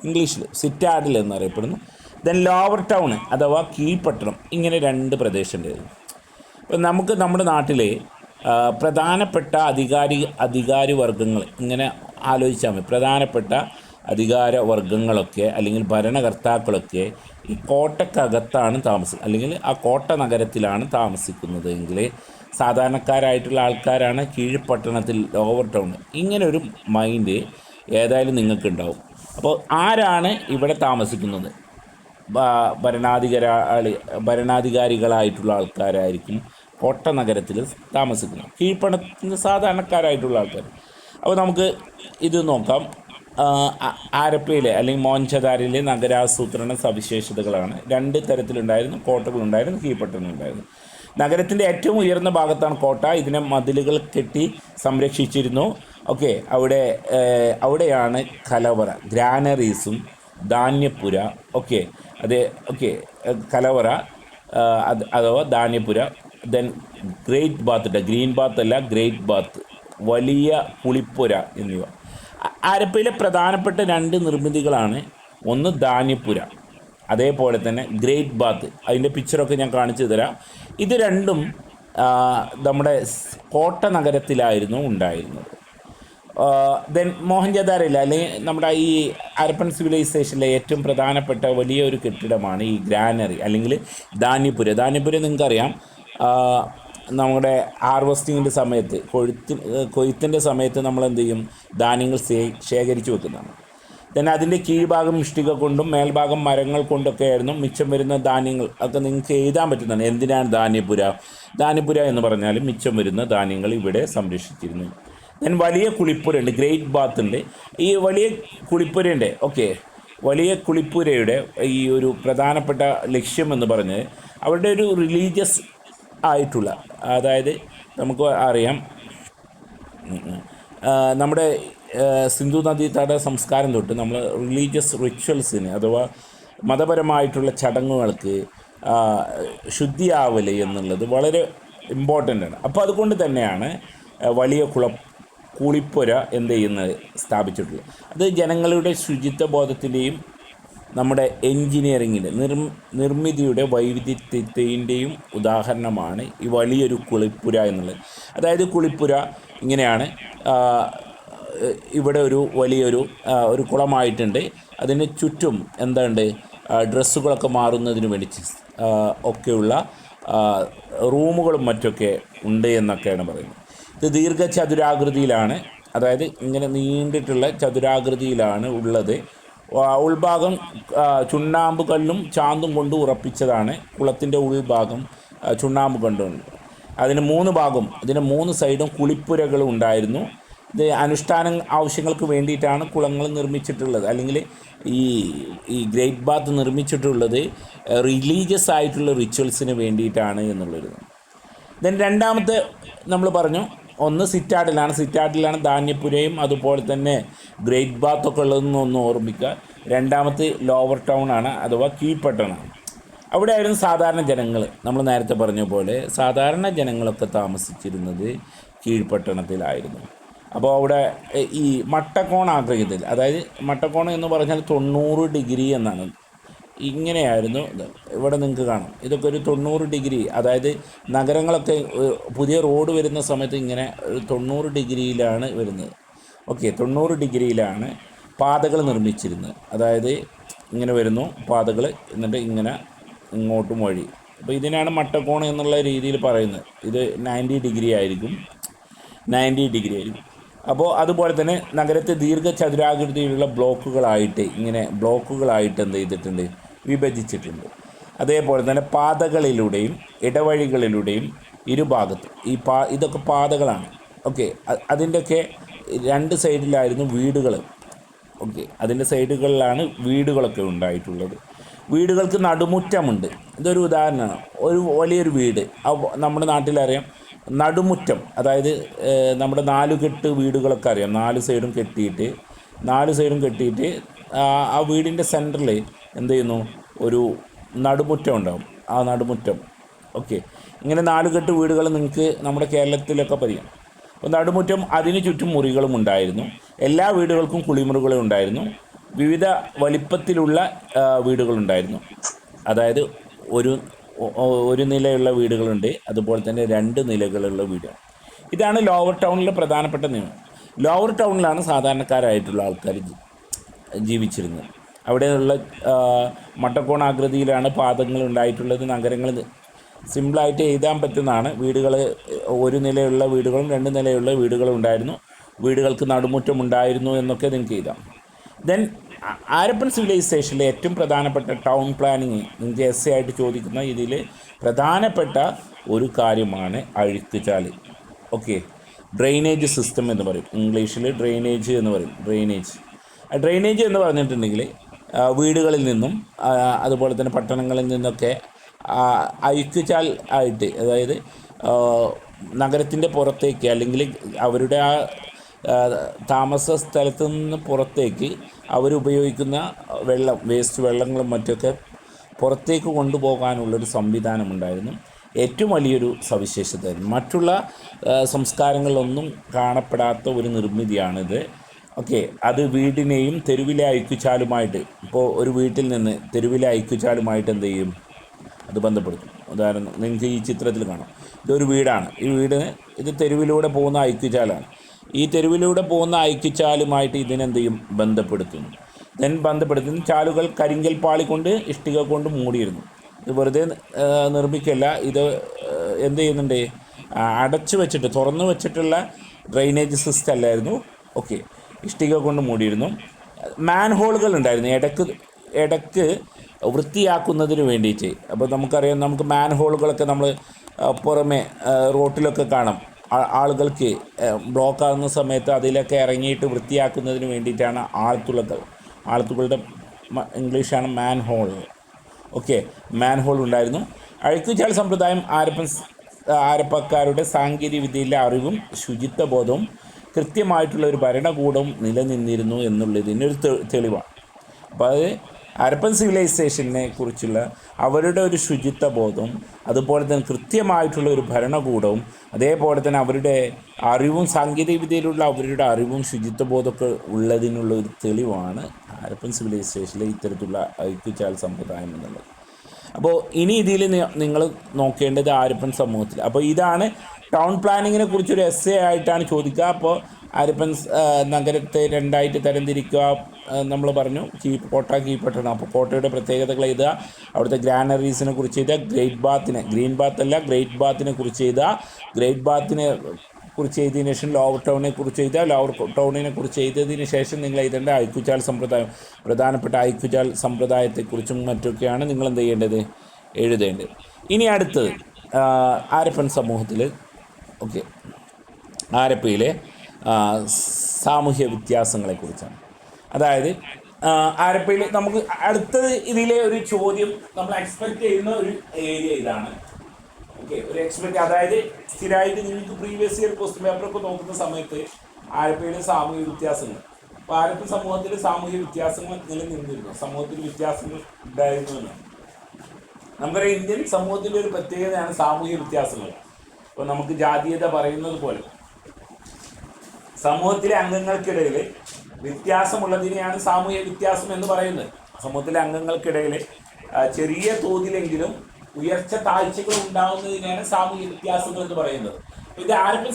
ഇംഗ്ലീഷിൽ സിറ്റാഡൽ എന്നറിയപ്പെടുന്നു. ദെൻ ലോവർ ടൗൺ അഥവാ കീഴ്പട്ടണം. ഇങ്ങനെ രണ്ട് പ്രദേശമുണ്ടായിരുന്നു. അപ്പം നമുക്ക് നമ്മുടെ നാട്ടിലെ പ്രധാനപ്പെട്ട അധികാരി വർഗങ്ങൾ ഇങ്ങനെ ആലോചിച്ചാൽ മതി. പ്രധാനപ്പെട്ട അധികാര വർഗങ്ങളൊക്കെ അല്ലെങ്കിൽ ഭരണകർത്താക്കളൊക്കെ ഈ കോട്ടക്കകത്താണ് താമസിക്കുന്നത്, അല്ലെങ്കിൽ ആ കോട്ട നഗരത്തിലാണ് താമസിക്കുന്നത് എങ്കിൽ സാധാരണക്കാരായിട്ടുള്ള ആൾക്കാരാണ് കീഴ്പട്ടണത്തിൽ ലോവർ ടൗൺ. ഇങ്ങനൊരു മൈൻഡ് ഏതായാലും നിങ്ങൾക്കുണ്ടാവും. അപ്പോൾ ആരാണ് ഇവിടെ താമസിക്കുന്നത്? ഭരണാധികാരികളായിട്ടുള്ള ആൾക്കാരായിരിക്കും കോട്ട നഗരത്തിൽ താമസിക്കുന്നത്. കീഴ്പട്ടണത്തിൽ സാധാരണക്കാരായിട്ടുള്ള ആൾക്കാർ. അപ്പോൾ നമുക്ക് ഇത് നോക്കാം. ഹാരപ്പയിലെ അല്ലെങ്കിൽ മോഹൻജദാരോയിലെ നഗരാസൂത്രണ സവിശേഷതകളാണ്. രണ്ട് തരത്തിലുണ്ടായിരുന്നു. കോട്ടകളുണ്ടായിരുന്നു, കീഴ്പട്ടണമുണ്ടായിരുന്നു. നഗരത്തിൻ്റെ ഏറ്റവും ഉയർന്ന ഭാഗത്താണ് കോട്ട. ഇതിനെ മതിലുകൾ കെട്ടി സംരക്ഷിച്ചിരുന്നു. ഓക്കെ, അവിടെയാണ് കലവറ, ഗ്രാനറീസും ധാന്യപ്പുര. കലവറ അഥവാ ധാന്യപ്പുര. Then great bath, green bath അല്ല, ഗ്രേറ്റ് ബാത്ത്, വലിയ കുളിപ്പുര എന്നിവ. ഹാരപ്പയിലെ പ്രധാനപ്പെട്ട രണ്ട് നിർമ്മിതികളാണ്. ഒന്ന് ധാന്യപ്പുര, അതേപോലെ തന്നെ ഗ്രേറ്റ് ബാത്ത്. അതിൻ്റെ പിക്ചറൊക്കെ ഞാൻ കാണിച്ചു തരാം. ഇത് രണ്ടും നമ്മുടെ കോട്ട നഗരത്തിലായിരുന്നു ഉണ്ടായിരുന്നത്. ദെൻ മോഹൻജദാരോയിലെ അല്ലെങ്കിൽ നമ്മുടെ ഈ ഹരപ്പൻ സിവിലൈസേഷനിലെ ഏറ്റവും പ്രധാനപ്പെട്ട വലിയൊരു കെട്ടിടമാണ് ഈ ഗ്രാനറി അല്ലെങ്കിൽ ധാന്യപ്പുര. നിങ്ങൾക്കറിയാം, നമ്മുടെ ഹാർവസ്റ്റിങ്ങിൻ്റെ സമയത്ത് കൊയ്ത്തിൻ്റെ സമയത്ത് നമ്മൾ എന്ത് ചെയ്യും? ധാന്യങ്ങൾ ശേഖരിച്ച് വെക്കുന്നതാണ്. then അതിൻ്റെ കീഴ്ഭാഗം ഇഷ്ടിക കൊണ്ടും മേൽഭാഗം മരങ്ങൾ കൊണ്ടൊക്കെ ആയിരുന്നു. മിച്ചം വരുന്ന ധാന്യങ്ങൾ ഒക്കെ നിങ്ങൾക്ക് എഴുതാൻ പറ്റുന്നതാണ്. എന്തിനാണ് ധാന്യപുര എന്ന് പറഞ്ഞാൽ മിച്ചം വരുന്ന ധാന്യങ്ങൾ ഇവിടെ സംരക്ഷിച്ചിരുന്നു. then വലിയ കുളിപ്പുരയുണ്ട്, ഗ്രേറ്റ് ബാത്ത് ഉണ്ട്. ഈ വലിയ കുളിപ്പുരയുടെ വലിയ കുളിപ്പുരയുടെ ഈ ഒരു പ്രധാനപ്പെട്ട ലക്ഷ്യം എന്ന് പറഞ്ഞത് അവരുടെ ഒരു റിലീജിയസ് ആയിട്ടുള്ള, അതായത് നമുക്ക് അറിയാം നമ്മുടെ സിന്ധു നദീതട സംസ്കാരം തൊട്ട് നമ്മൾ റിലീജിയസ് റിച്വൽസിന് അഥവാ മതപരമായിട്ടുള്ള ചടങ്ങുകൾക്ക് ശുദ്ധിയാവൽ എന്നുള്ളത് വളരെ ഇമ്പോർട്ടൻ്റ് ആണ്. അപ്പോൾ അതുകൊണ്ട് തന്നെയാണ് വലിയ കുളിപ്പുര എന്ത് ചെയ്യുന്നത് സ്ഥാപിച്ചിട്ടുള്ളത്. അത് ജനങ്ങളുടെ ശുചിത്വ ബോധത്തിൻ്റെയും നമ്മുടെ എൻജിനീയറിങ്ങിൻ്റെ നിർമ്മിതിയുടെ വൈവിധ്യത്തിൻ്റെയും ഉദാഹരണമാണ് ഈ വലിയൊരു കുളിപ്പുര എന്നുള്ളത്. അതായത് കുളിപ്പുര ഇങ്ങനെയാണ്. ഇവിടെ വലിയൊരു കുളമായിട്ടുണ്ട്. അതിന് ചുറ്റും എന്തുണ്ട്? ഡ്രസ്സുകളൊക്കെ മാറുന്നതിന് വേണ്ടി ഒക്കെയുള്ള റൂമുകളും മറ്റൊക്കെ ഉണ്ട് എന്നൊക്കെയാണ് പറയുന്നത്. ഇത് ദീർഘചതുരാകൃതിയിലാണ്, അതായത് ഇങ്ങനെ നീണ്ടിട്ടുള്ള ചതുരാകൃതിയിലാണ് ഉള്ളത്. ഉൾഭാഗം ചുണ്ണാമ്പ് കല്ലും ചാന്തും കൊണ്ട് ഉറപ്പിച്ചതാണ്. കുളത്തിൻ്റെ ഉൾഭാഗം ചുണ്ണാമ്പ് കൊണ്ടുണ്ട്. അതിന് 3 ഭാഗം, ഇതിന് 3 സൈഡും കുളിപ്പുരകൾ ഉണ്ടായിരുന്നു. ഇത് അനുഷ്ഠാന ആവശ്യങ്ങൾക്ക് വേണ്ടിയിട്ടാണ് കുളങ്ങൾ നിർമ്മിച്ചിട്ടുള്ളത്, അല്ലെങ്കിൽ ഈ ഗ്രേറ്റ് ബാത്ത് നിർമ്മിച്ചിട്ടുള്ളത് റിലീജിയസ് ആയിട്ടുള്ള റിച്വൽസിന് വേണ്ടിയിട്ടാണ് എന്നുള്ളത്. ദെൻ രണ്ടാമത്തെ നമ്മൾ പറഞ്ഞു, ഒന്ന് സിറ്റാഡിലാണ് ധാന്യപ്പുരയും അതുപോലെ തന്നെ ഗ്രേറ്റ് ബാത്തൊക്കെ ഉള്ളതെന്ന് ഒന്ന് ഓർമ്മിക്കുക. രണ്ടാമത്തെ ലോവർ ടൗൺ ആണ്, അഥവാ കീഴ്പട്ടണമാണ്. അവിടെ ആയിരുന്നു സാധാരണ ജനങ്ങൾ. നമ്മൾ നേരത്തെ പറഞ്ഞ പോലെ സാധാരണ ജനങ്ങളൊക്കെ താമസിച്ചിരുന്നത് കീഴ്പട്ടണത്തിലായിരുന്നു. അപ്പോൾ അവിടെ ഈ മട്ടക്കോൺ ആകൃതിയിൽ, അതായത് മട്ടക്കോൺ എന്ന് പറഞ്ഞാൽ 90 ഡിഗ്രി എന്നാണ്. ഇങ്ങനെയായിരുന്നു. ഇവിടെ നിങ്ങൾക്ക് കാണാം, ഇതൊക്കെ ഒരു 90 ഡിഗ്രി, അതായത് നഗരങ്ങളൊക്കെ പുതിയ റോഡ് വരുന്ന സമയത്ത് ഇങ്ങനെ 90 ഡിഗ്രിയിലാണ് വരുന്നത്. 90 ഡിഗ്രിയിലാണ് പാതകൾ നിർമ്മിച്ചിരുന്നത്. അതായത് ഇങ്ങനെ വരുന്നു പാതകൾ, എന്നിട്ട് ഇങ്ങനെ ഇങ്ങോട്ടും വഴി. അപ്പോൾ ഇതിനാണ് മട്ടക്കോൺ എന്നുള്ള രീതിയിൽ പറയുന്നത്. ഇത് 90 ഡിഗ്രി ആയിരിക്കും, 90 ഡിഗ്രി ആയിരിക്കും. അപ്പോൾ അതുപോലെ തന്നെ നഗരത്തെ ദീർഘചതുരാകൃതിയിലുള്ള ബ്ലോക്കുകളായിട്ട് എന്ത് ചെയ്തിട്ടുണ്ട്, വിഭജിച്ചിട്ടുണ്ട്. അതേപോലെ തന്നെ പാതകളിലൂടെയും ഇടവഴികളിലൂടെയും ഇരുഭാഗത്തും ഇതൊക്കെ പാതകളാണ്. ഓക്കെ, അതിൻ്റെയൊക്കെ 2 സൈഡിലായിരുന്നു വീടുകൾ. ഓക്കെ, അതിൻ്റെ സൈഡുകളിലാണ് വീടുകളൊക്കെ ഉണ്ടായിട്ടുള്ളത്. വീടുകൾക്ക് നടുമുറ്റമുണ്ട്. ഇതൊരു ഉദാഹരണമാണ്. ഒരു വലിയൊരു വീട് നമ്മുടെ നാട്ടിലറിയാം നടുമുറ്റം. അതായത് നമ്മുടെ 4 കെട്ട് വീടുകളൊക്കെ അറിയാം. 4 സൈഡും കെട്ടിയിട്ട് ആ വീടിൻ്റെ സെൻറ്ററിൽ എന്ത് ചെയ്യുന്നു, ഒരു നടുമുറ്റം ഉണ്ടാകും. ആ നടുമുറ്റം, ഓക്കെ, ഇങ്ങനെ 4 കെട്ട് വീടുകൾ നിങ്ങൾക്ക് നമ്മുടെ കേരളത്തിലൊക്കെ പറയാം. അപ്പോൾ നടുമുറ്റം, അതിന് ചുറ്റും മുറികളും ഉണ്ടായിരുന്നു. എല്ലാ വീടുകൾക്കും കുളിമുറികളും ഉണ്ടായിരുന്നു. വിവിധ വലിപ്പത്തിലുള്ള വീടുകളുണ്ടായിരുന്നു. അതായത് ഒരു നിലയുള്ള വീടുകളുണ്ട്, അതുപോലെ തന്നെ 2 നിലകളുള്ള വീടുകൾ. ഇതാണ് ലോവർ ടൗണിലെ പ്രധാനപ്പെട്ട നിയമം. ലോവർ ടൗണിലാണ് സാധാരണക്കാരായിട്ടുള്ള ആൾക്കാർ ജീവിച്ചിരുന്നത്. അവിടെയുള്ള മട്ടക്കോൺ ആകൃതിയിലാണ് പാതകൾ ഉണ്ടായിട്ടുള്ളത്. നഗരങ്ങൾ സിമ്പിളായിട്ട് എഴുതാൻ പറ്റുന്നതാണ്. വീടുകൾ, ഒരു നിലയുള്ള വീടുകളും 2 നിലയുള്ള വീടുകളും ഉണ്ടായിരുന്നു. വീടുകൾക്ക് നടുമുറ്റം ഉണ്ടായിരുന്നു എന്നൊക്കെ നിങ്ങൾക്ക് എഴുതാം. ദെൻ ഹാരപ്പൻ സിവിലൈസേഷനിലെ ഏറ്റവും പ്രധാനപ്പെട്ട ടൗൺ പ്ലാനിങ് നിങ്ങൾക്ക് എസ് ആയിട്ട് ചോദിക്കുന്ന ഇതിൽ പ്രധാനപ്പെട്ട ഒരു കാര്യമാണ് അഴുക്കുചാൽ. ഓക്കെ, ഡ്രെയിനേജ് സിസ്റ്റം എന്ന് പറയും. ഇംഗ്ലീഷിൽ ഡ്രെയിനേജ് എന്ന് പറയും. ഡ്രെയിനേജ് എന്ന് പറഞ്ഞിട്ടുണ്ടെങ്കിൽ വീടുകളിൽ നിന്നും അതുപോലെ തന്നെ പട്ടണങ്ങളിൽ നിന്നൊക്കെ അഴുക്കുചാൽ ആയിട്ട്, അതായത് നഗരത്തിൻ്റെ പുറത്തേക്ക് അല്ലെങ്കിൽ അവരുടെ ആ താമസ സ്ഥലത്തു നിന്ന് പുറത്തേക്ക് അവരുപയോഗിക്കുന്ന വെള്ളം, വേസ്റ്റ് വെള്ളങ്ങളും മറ്റൊക്കെ പുറത്തേക്ക് കൊണ്ടുപോകാനുള്ളൊരു സംവിധാനമുണ്ടായിരുന്നു. ഏറ്റവും വലിയൊരു സവിശേഷതയായിരുന്നു. മറ്റുള്ള സംസ്കാരങ്ങളിലൊന്നും കാണപ്പെടാത്ത ഒരു നിർമ്മിതിയാണിത്. ഓക്കെ, അത് വീടിനെയും തെരുവിലെ അഴുക്കുചാലുമായിട്ട്, ഇപ്പോൾ ഒരു വീട്ടിൽ നിന്ന് തെരുവിലെ അഴുക്കുചാലുമായിട്ട് എന്ത് ചെയ്യും, അത് ബന്ധപ്പെടുത്തും. ഉദാഹരണം നിങ്ങൾക്ക് ഈ ചിത്രത്തിൽ കാണാം. ഇതൊരു വീടാണ്. ഈ വീടിന് ഇത് തെരുവിലൂടെ പോകുന്ന അഴുക്കുചാലാണ്. ഈ തെരുവിലൂടെ പോകുന്ന അഴുക്കുചാലുമായിട്ട് ഇതിനെന്ത് ചെയ്യും, ബന്ധപ്പെടുത്തുന്നു. ചാലുകൾ കരിങ്കൽ പാളി കൊണ്ട് ഇഷ്ടിക കൊണ്ട് മൂടിയിരുന്നു. ഇത് വെറുതെ നിർമ്മിക്കല്ല, ഇത് എന്ത് ചെയ്യുന്നുണ്ട്, അടച്ചു വെച്ചിട്ട്, തുറന്നു വെച്ചിട്ടുള്ള ഡ്രെയിനേജ് സിസ്റ്റം അല്ലായിരുന്നു. ഓക്കെ, ഇഷ്ടിക കൊണ്ട് മൂടിയിരുന്നു. മാൻ ഹോളുകൾ ഉണ്ടായിരുന്നു ഇടയ്ക്ക് വൃത്തിയാക്കുന്നതിന് വേണ്ടിയിട്ട്. അപ്പോൾ നമുക്കറിയാം, നമുക്ക് മാൻ ഹോളുകളൊക്കെ നമ്മൾ പുറമെ റോട്ടിലൊക്കെ കാണാം. ആളുകൾക്ക് ബ്ലോക്കാകുന്ന സമയത്ത് അതിലൊക്കെ ഇറങ്ങിയിട്ട് വൃത്തിയാക്കുന്നതിന് വേണ്ടിയിട്ടാണ് ആൾത്തുകളുടെ ഇംഗ്ലീഷാണ് മാൻ ഹോൾ. ഓക്കെ, മാൻ ഹോൾ ഉണ്ടായിരുന്നു. അഴുക്കുചാൽ സമ്പ്രദായം ആരപ്പക്കാരുടെ സാങ്കേതിക വിദ്യയിലെ അറിവും ശുചിത്വബോധവും കൃത്യമായിട്ടുള്ള ഒരു ഭരണകൂടവും നിലനിന്നിരുന്നു എന്നുള്ളതിനൊരു തെളിവാണ്. അപ്പോൾ അത് ഹരപ്പൻ സിവിലൈസേഷനെ കുറിച്ചുള്ള അവരുടെ ഒരു ശുചിത്വബോധവും അതുപോലെ തന്നെ കൃത്യമായിട്ടുള്ള ഒരു ഭരണകൂടവും അതേപോലെ തന്നെ അവരുടെ അറിവും സാങ്കേതിക വിദ്യയിലുള്ള അവരുടെ അറിവും ശുചിത്വബോധമൊക്കെ ഉള്ളതിനുള്ള ഒരു തെളിവാണ് ഹരപ്പൻ സിവിലൈസേഷനിലെ ഇത്തരത്തിലുള്ള അഴുക്കുചാൽ സമ്പ്രദായം എന്നുള്ളത്. അപ്പോൾ ഇനി ഇതിൽ നിങ്ങൾ നോക്കേണ്ടത് ഹാരപ്പൻ സമൂഹത്തിൽ. അപ്പോൾ ഇതാണ് ടൗൺ പ്ലാനിങ്ങിനെ കുറിച്ചൊരു എസ്സേ ആയിട്ടാണ് ചോദിക്കുക. അപ്പോൾ ഹാരപ്പൻ നഗരത്തെ 2ആയിട്ട് തരംതിരിക്കുക. നമ്മൾ പറഞ്ഞു കോട്ട, കീഴ്പട്ടണം. അപ്പോൾ കോട്ടയുടെ പ്രത്യേകതകൾ എഴുതുക, അവിടുത്തെ ഗ്രാനറീസിനെ കുറിച്ച് എഴുതുക, ഗ്രേറ്റ് ബാത്തിനെ കുറിച്ച് എഴുതുക, ഗ്രേറ്റ് ബാത്തിനെ കുറിച്ച് എഴുതിയതിനു ശേഷം ലോവർ ടൗണിനെ കുറിച്ച് എഴുതുക, ലോവർ ടൗണിനെ കുറിച്ച് എഴുതിയതിന് ശേഷം നിങ്ങൾ എഴുതേണ്ട അഴുക്കുചാൽ സമ്പ്രദായം, പ്രധാനപ്പെട്ട അഴുക്കുചാൽ സമ്പ്രദായത്തെക്കുറിച്ചും മറ്റൊക്കെയാണ് നിങ്ങൾ എന്ത് ചെയ്യേണ്ടത്, എഴുതേണ്ടത്. ഇനി അടുത്തത് ഹാരപ്പൻ സമൂഹത്തിൽ, ഓക്കെ, ഹാരപ്പയിലെ സാമൂഹ്യ വ്യത്യാസങ്ങളെക്കുറിച്ചാണ്. അതായത് ഹാരപ്പയിൽ നമുക്ക് അടുത്തത് ഇതിലെ ഒരു ചോദ്യം നമ്മൾ എക്സ്പെക്റ്റ് ചെയ്യുന്ന ഒരു ഏരിയ ഇതാണ്. ഓക്കെ, ഒരു എക്സ്പെക്റ്റ്, അതായത് സ്ഥിരമായിട്ട് നിങ്ങൾക്ക് പ്രീവിയസ് ഇയർ ക്വസ്റ്റ്യൻ പേപ്പറൊക്കെ നോക്കുന്ന സമയത്ത് ഹാരപ്പയിലെ സാമൂഹ്യ വ്യത്യാസങ്ങൾ, അപ്പോൾ ഹാരപ്പൻ സമൂഹത്തിൽ സാമൂഹ്യ വ്യത്യാസങ്ങൾ നിലനിന്നിരുന്നു, സമൂഹത്തിൽ വ്യത്യാസങ്ങൾ ഉണ്ടായിരുന്നു എന്നാണ്. നമുക്കറിയാം ഇന്ത്യൻ സമൂഹത്തിൻ്റെ ഒരു പ്രത്യേകതയാണ് സാമൂഹ്യ വ്യത്യാസങ്ങൾ. ഇപ്പോൾ നമുക്ക് ജാതീയത പറയുന്നത് പോലെ സമൂഹത്തിലെ അംഗങ്ങൾക്കിടയിൽ വ്യത്യാസമുള്ളതിനെയാണ് സാമൂഹ്യ വ്യത്യാസം എന്ന് പറയുന്നത്. സമൂഹത്തിലെ അംഗങ്ങൾക്കിടയിൽ ചെറിയ തോതിലെങ്കിലും ഉയർച്ച താഴ്ചകൾ ഉണ്ടാകുന്നതിനെയാണ് സാമൂഹ്യ വ്യത്യാസങ്ങൾ എന്ന് പറയുന്നത്. ഇത് ഹാരപ്പൻ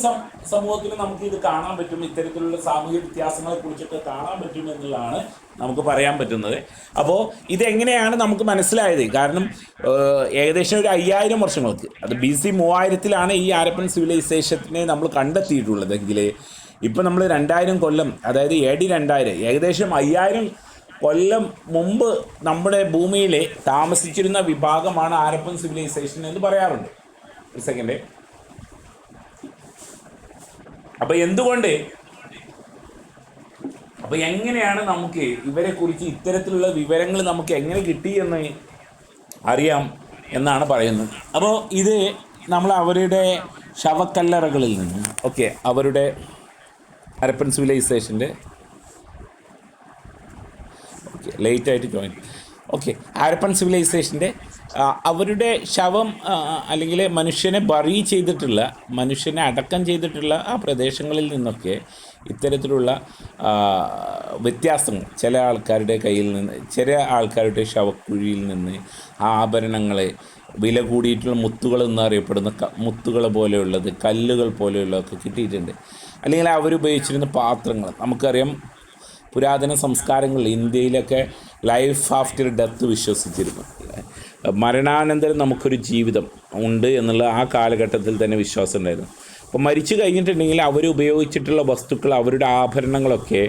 സമൂഹത്തിൽ നമുക്ക് ഇത് കാണാൻ പറ്റും, ഇത്തരത്തിലുള്ള സാമൂഹിക വ്യത്യാസങ്ങളെ കുറിച്ചൊക്കെ കാണാൻ പറ്റും എന്നുള്ളതാണ് നമുക്ക് പറയാൻ പറ്റുന്നത്. അപ്പോൾ ഇതെങ്ങനെയാണ് നമുക്ക് മനസ്സിലായത്? കാരണം ഏകദേശം ഒരു 5000 വർഷങ്ങൾക്ക്, അത് BC 3000-ലാണ് ഈ ഹാരപ്പൻ സിവിലൈസേഷനെ നമ്മൾ കണ്ടെത്തിയിട്ടുള്ളതെങ്കിൽ ഇപ്പം നമ്മൾ 2000 കൊല്ലം, അതായത് AD 2000, ഏകദേശം 5000 കൊല്ലം മുമ്പ് നമ്മുടെ ഭൂമിയിൽ താമസിച്ചിരുന്ന വിഭാഗമാണ് ഹാരപ്പൻ സിവിലൈസേഷൻ എന്ന് പറയാറുണ്ട്. ഒരു സെക്കൻഡ്. അപ്പോൾ എന്തുകൊണ്ട്, അപ്പോൾ എങ്ങനെയാണ് നമുക്ക് ഇവരെ കുറിച്ച് ഇത്തരത്തിലുള്ള വിവരങ്ങൾ നമുക്ക് എങ്ങനെ കിട്ടി എന്ന് അറിയാം എന്നാണ് പറയുന്നത്. അപ്പോൾ ഇത് നമ്മൾ അവരുടെ ശവക്കല്ലറകളിൽ നിന്ന് അവരുടെ ഹാരപ്പൻ സിവിലൈസേഷൻ്റെ ലേറ്റായിട്ട് ജോയിൻ ഹാരപ്പൻ സിവിലൈസേഷൻ്റെ അവരുടെ ശവം അല്ലെങ്കിൽ മനുഷ്യനെ ബറി ചെയ്തിട്ടുള്ള, മനുഷ്യനെ അടക്കം ചെയ്തിട്ടുള്ള ആ പ്രദേശങ്ങളിൽ നിന്നൊക്കെ ഇത്തരത്തിലുള്ള വ്യത്യാസങ്ങൾ ചില ആൾക്കാരുടെ കയ്യിൽ നിന്ന്, ചില ആൾക്കാരുടെ ശവക്കുഴിയിൽ നിന്ന് ആഭരണങ്ങൾ, വില കൂടിയിട്ടുള്ള മുത്തുകൾ എന്നറിയപ്പെടുന്ന മുത്തുകൾ പോലെയുള്ളത്, കല്ലുകൾ പോലെയുള്ളതൊക്കെ കിട്ടിയിട്ടുണ്ട്. അല്ലെങ്കിൽ അവരുപയോഗിച്ചിരുന്ന പാത്രങ്ങൾ, നമുക്കറിയാം പുരാതന സംസ്കാരങ്ങളിൽ ഇന്ത്യയിലൊക്കെ ലൈഫ് ആഫ്റ്റർ ഡെത്ത് വിശ്വസിച്ചിരുന്നു. മരണാനന്തരം നമുക്കൊരു ജീവിതം ഉണ്ട് എന്നുള്ള ആ കാലഘട്ടത്തിൽ തന്നെ വിശ്വാസം ഉണ്ടായിരുന്നു. അപ്പോൾ മരിച്ചു കഴിഞ്ഞിട്ടുണ്ടെങ്കിൽ അവർ ഉപയോഗിച്ചിട്ടുള്ള വസ്തുക്കൾ, അവരുടെ ആഭരണങ്ങളൊക്കെ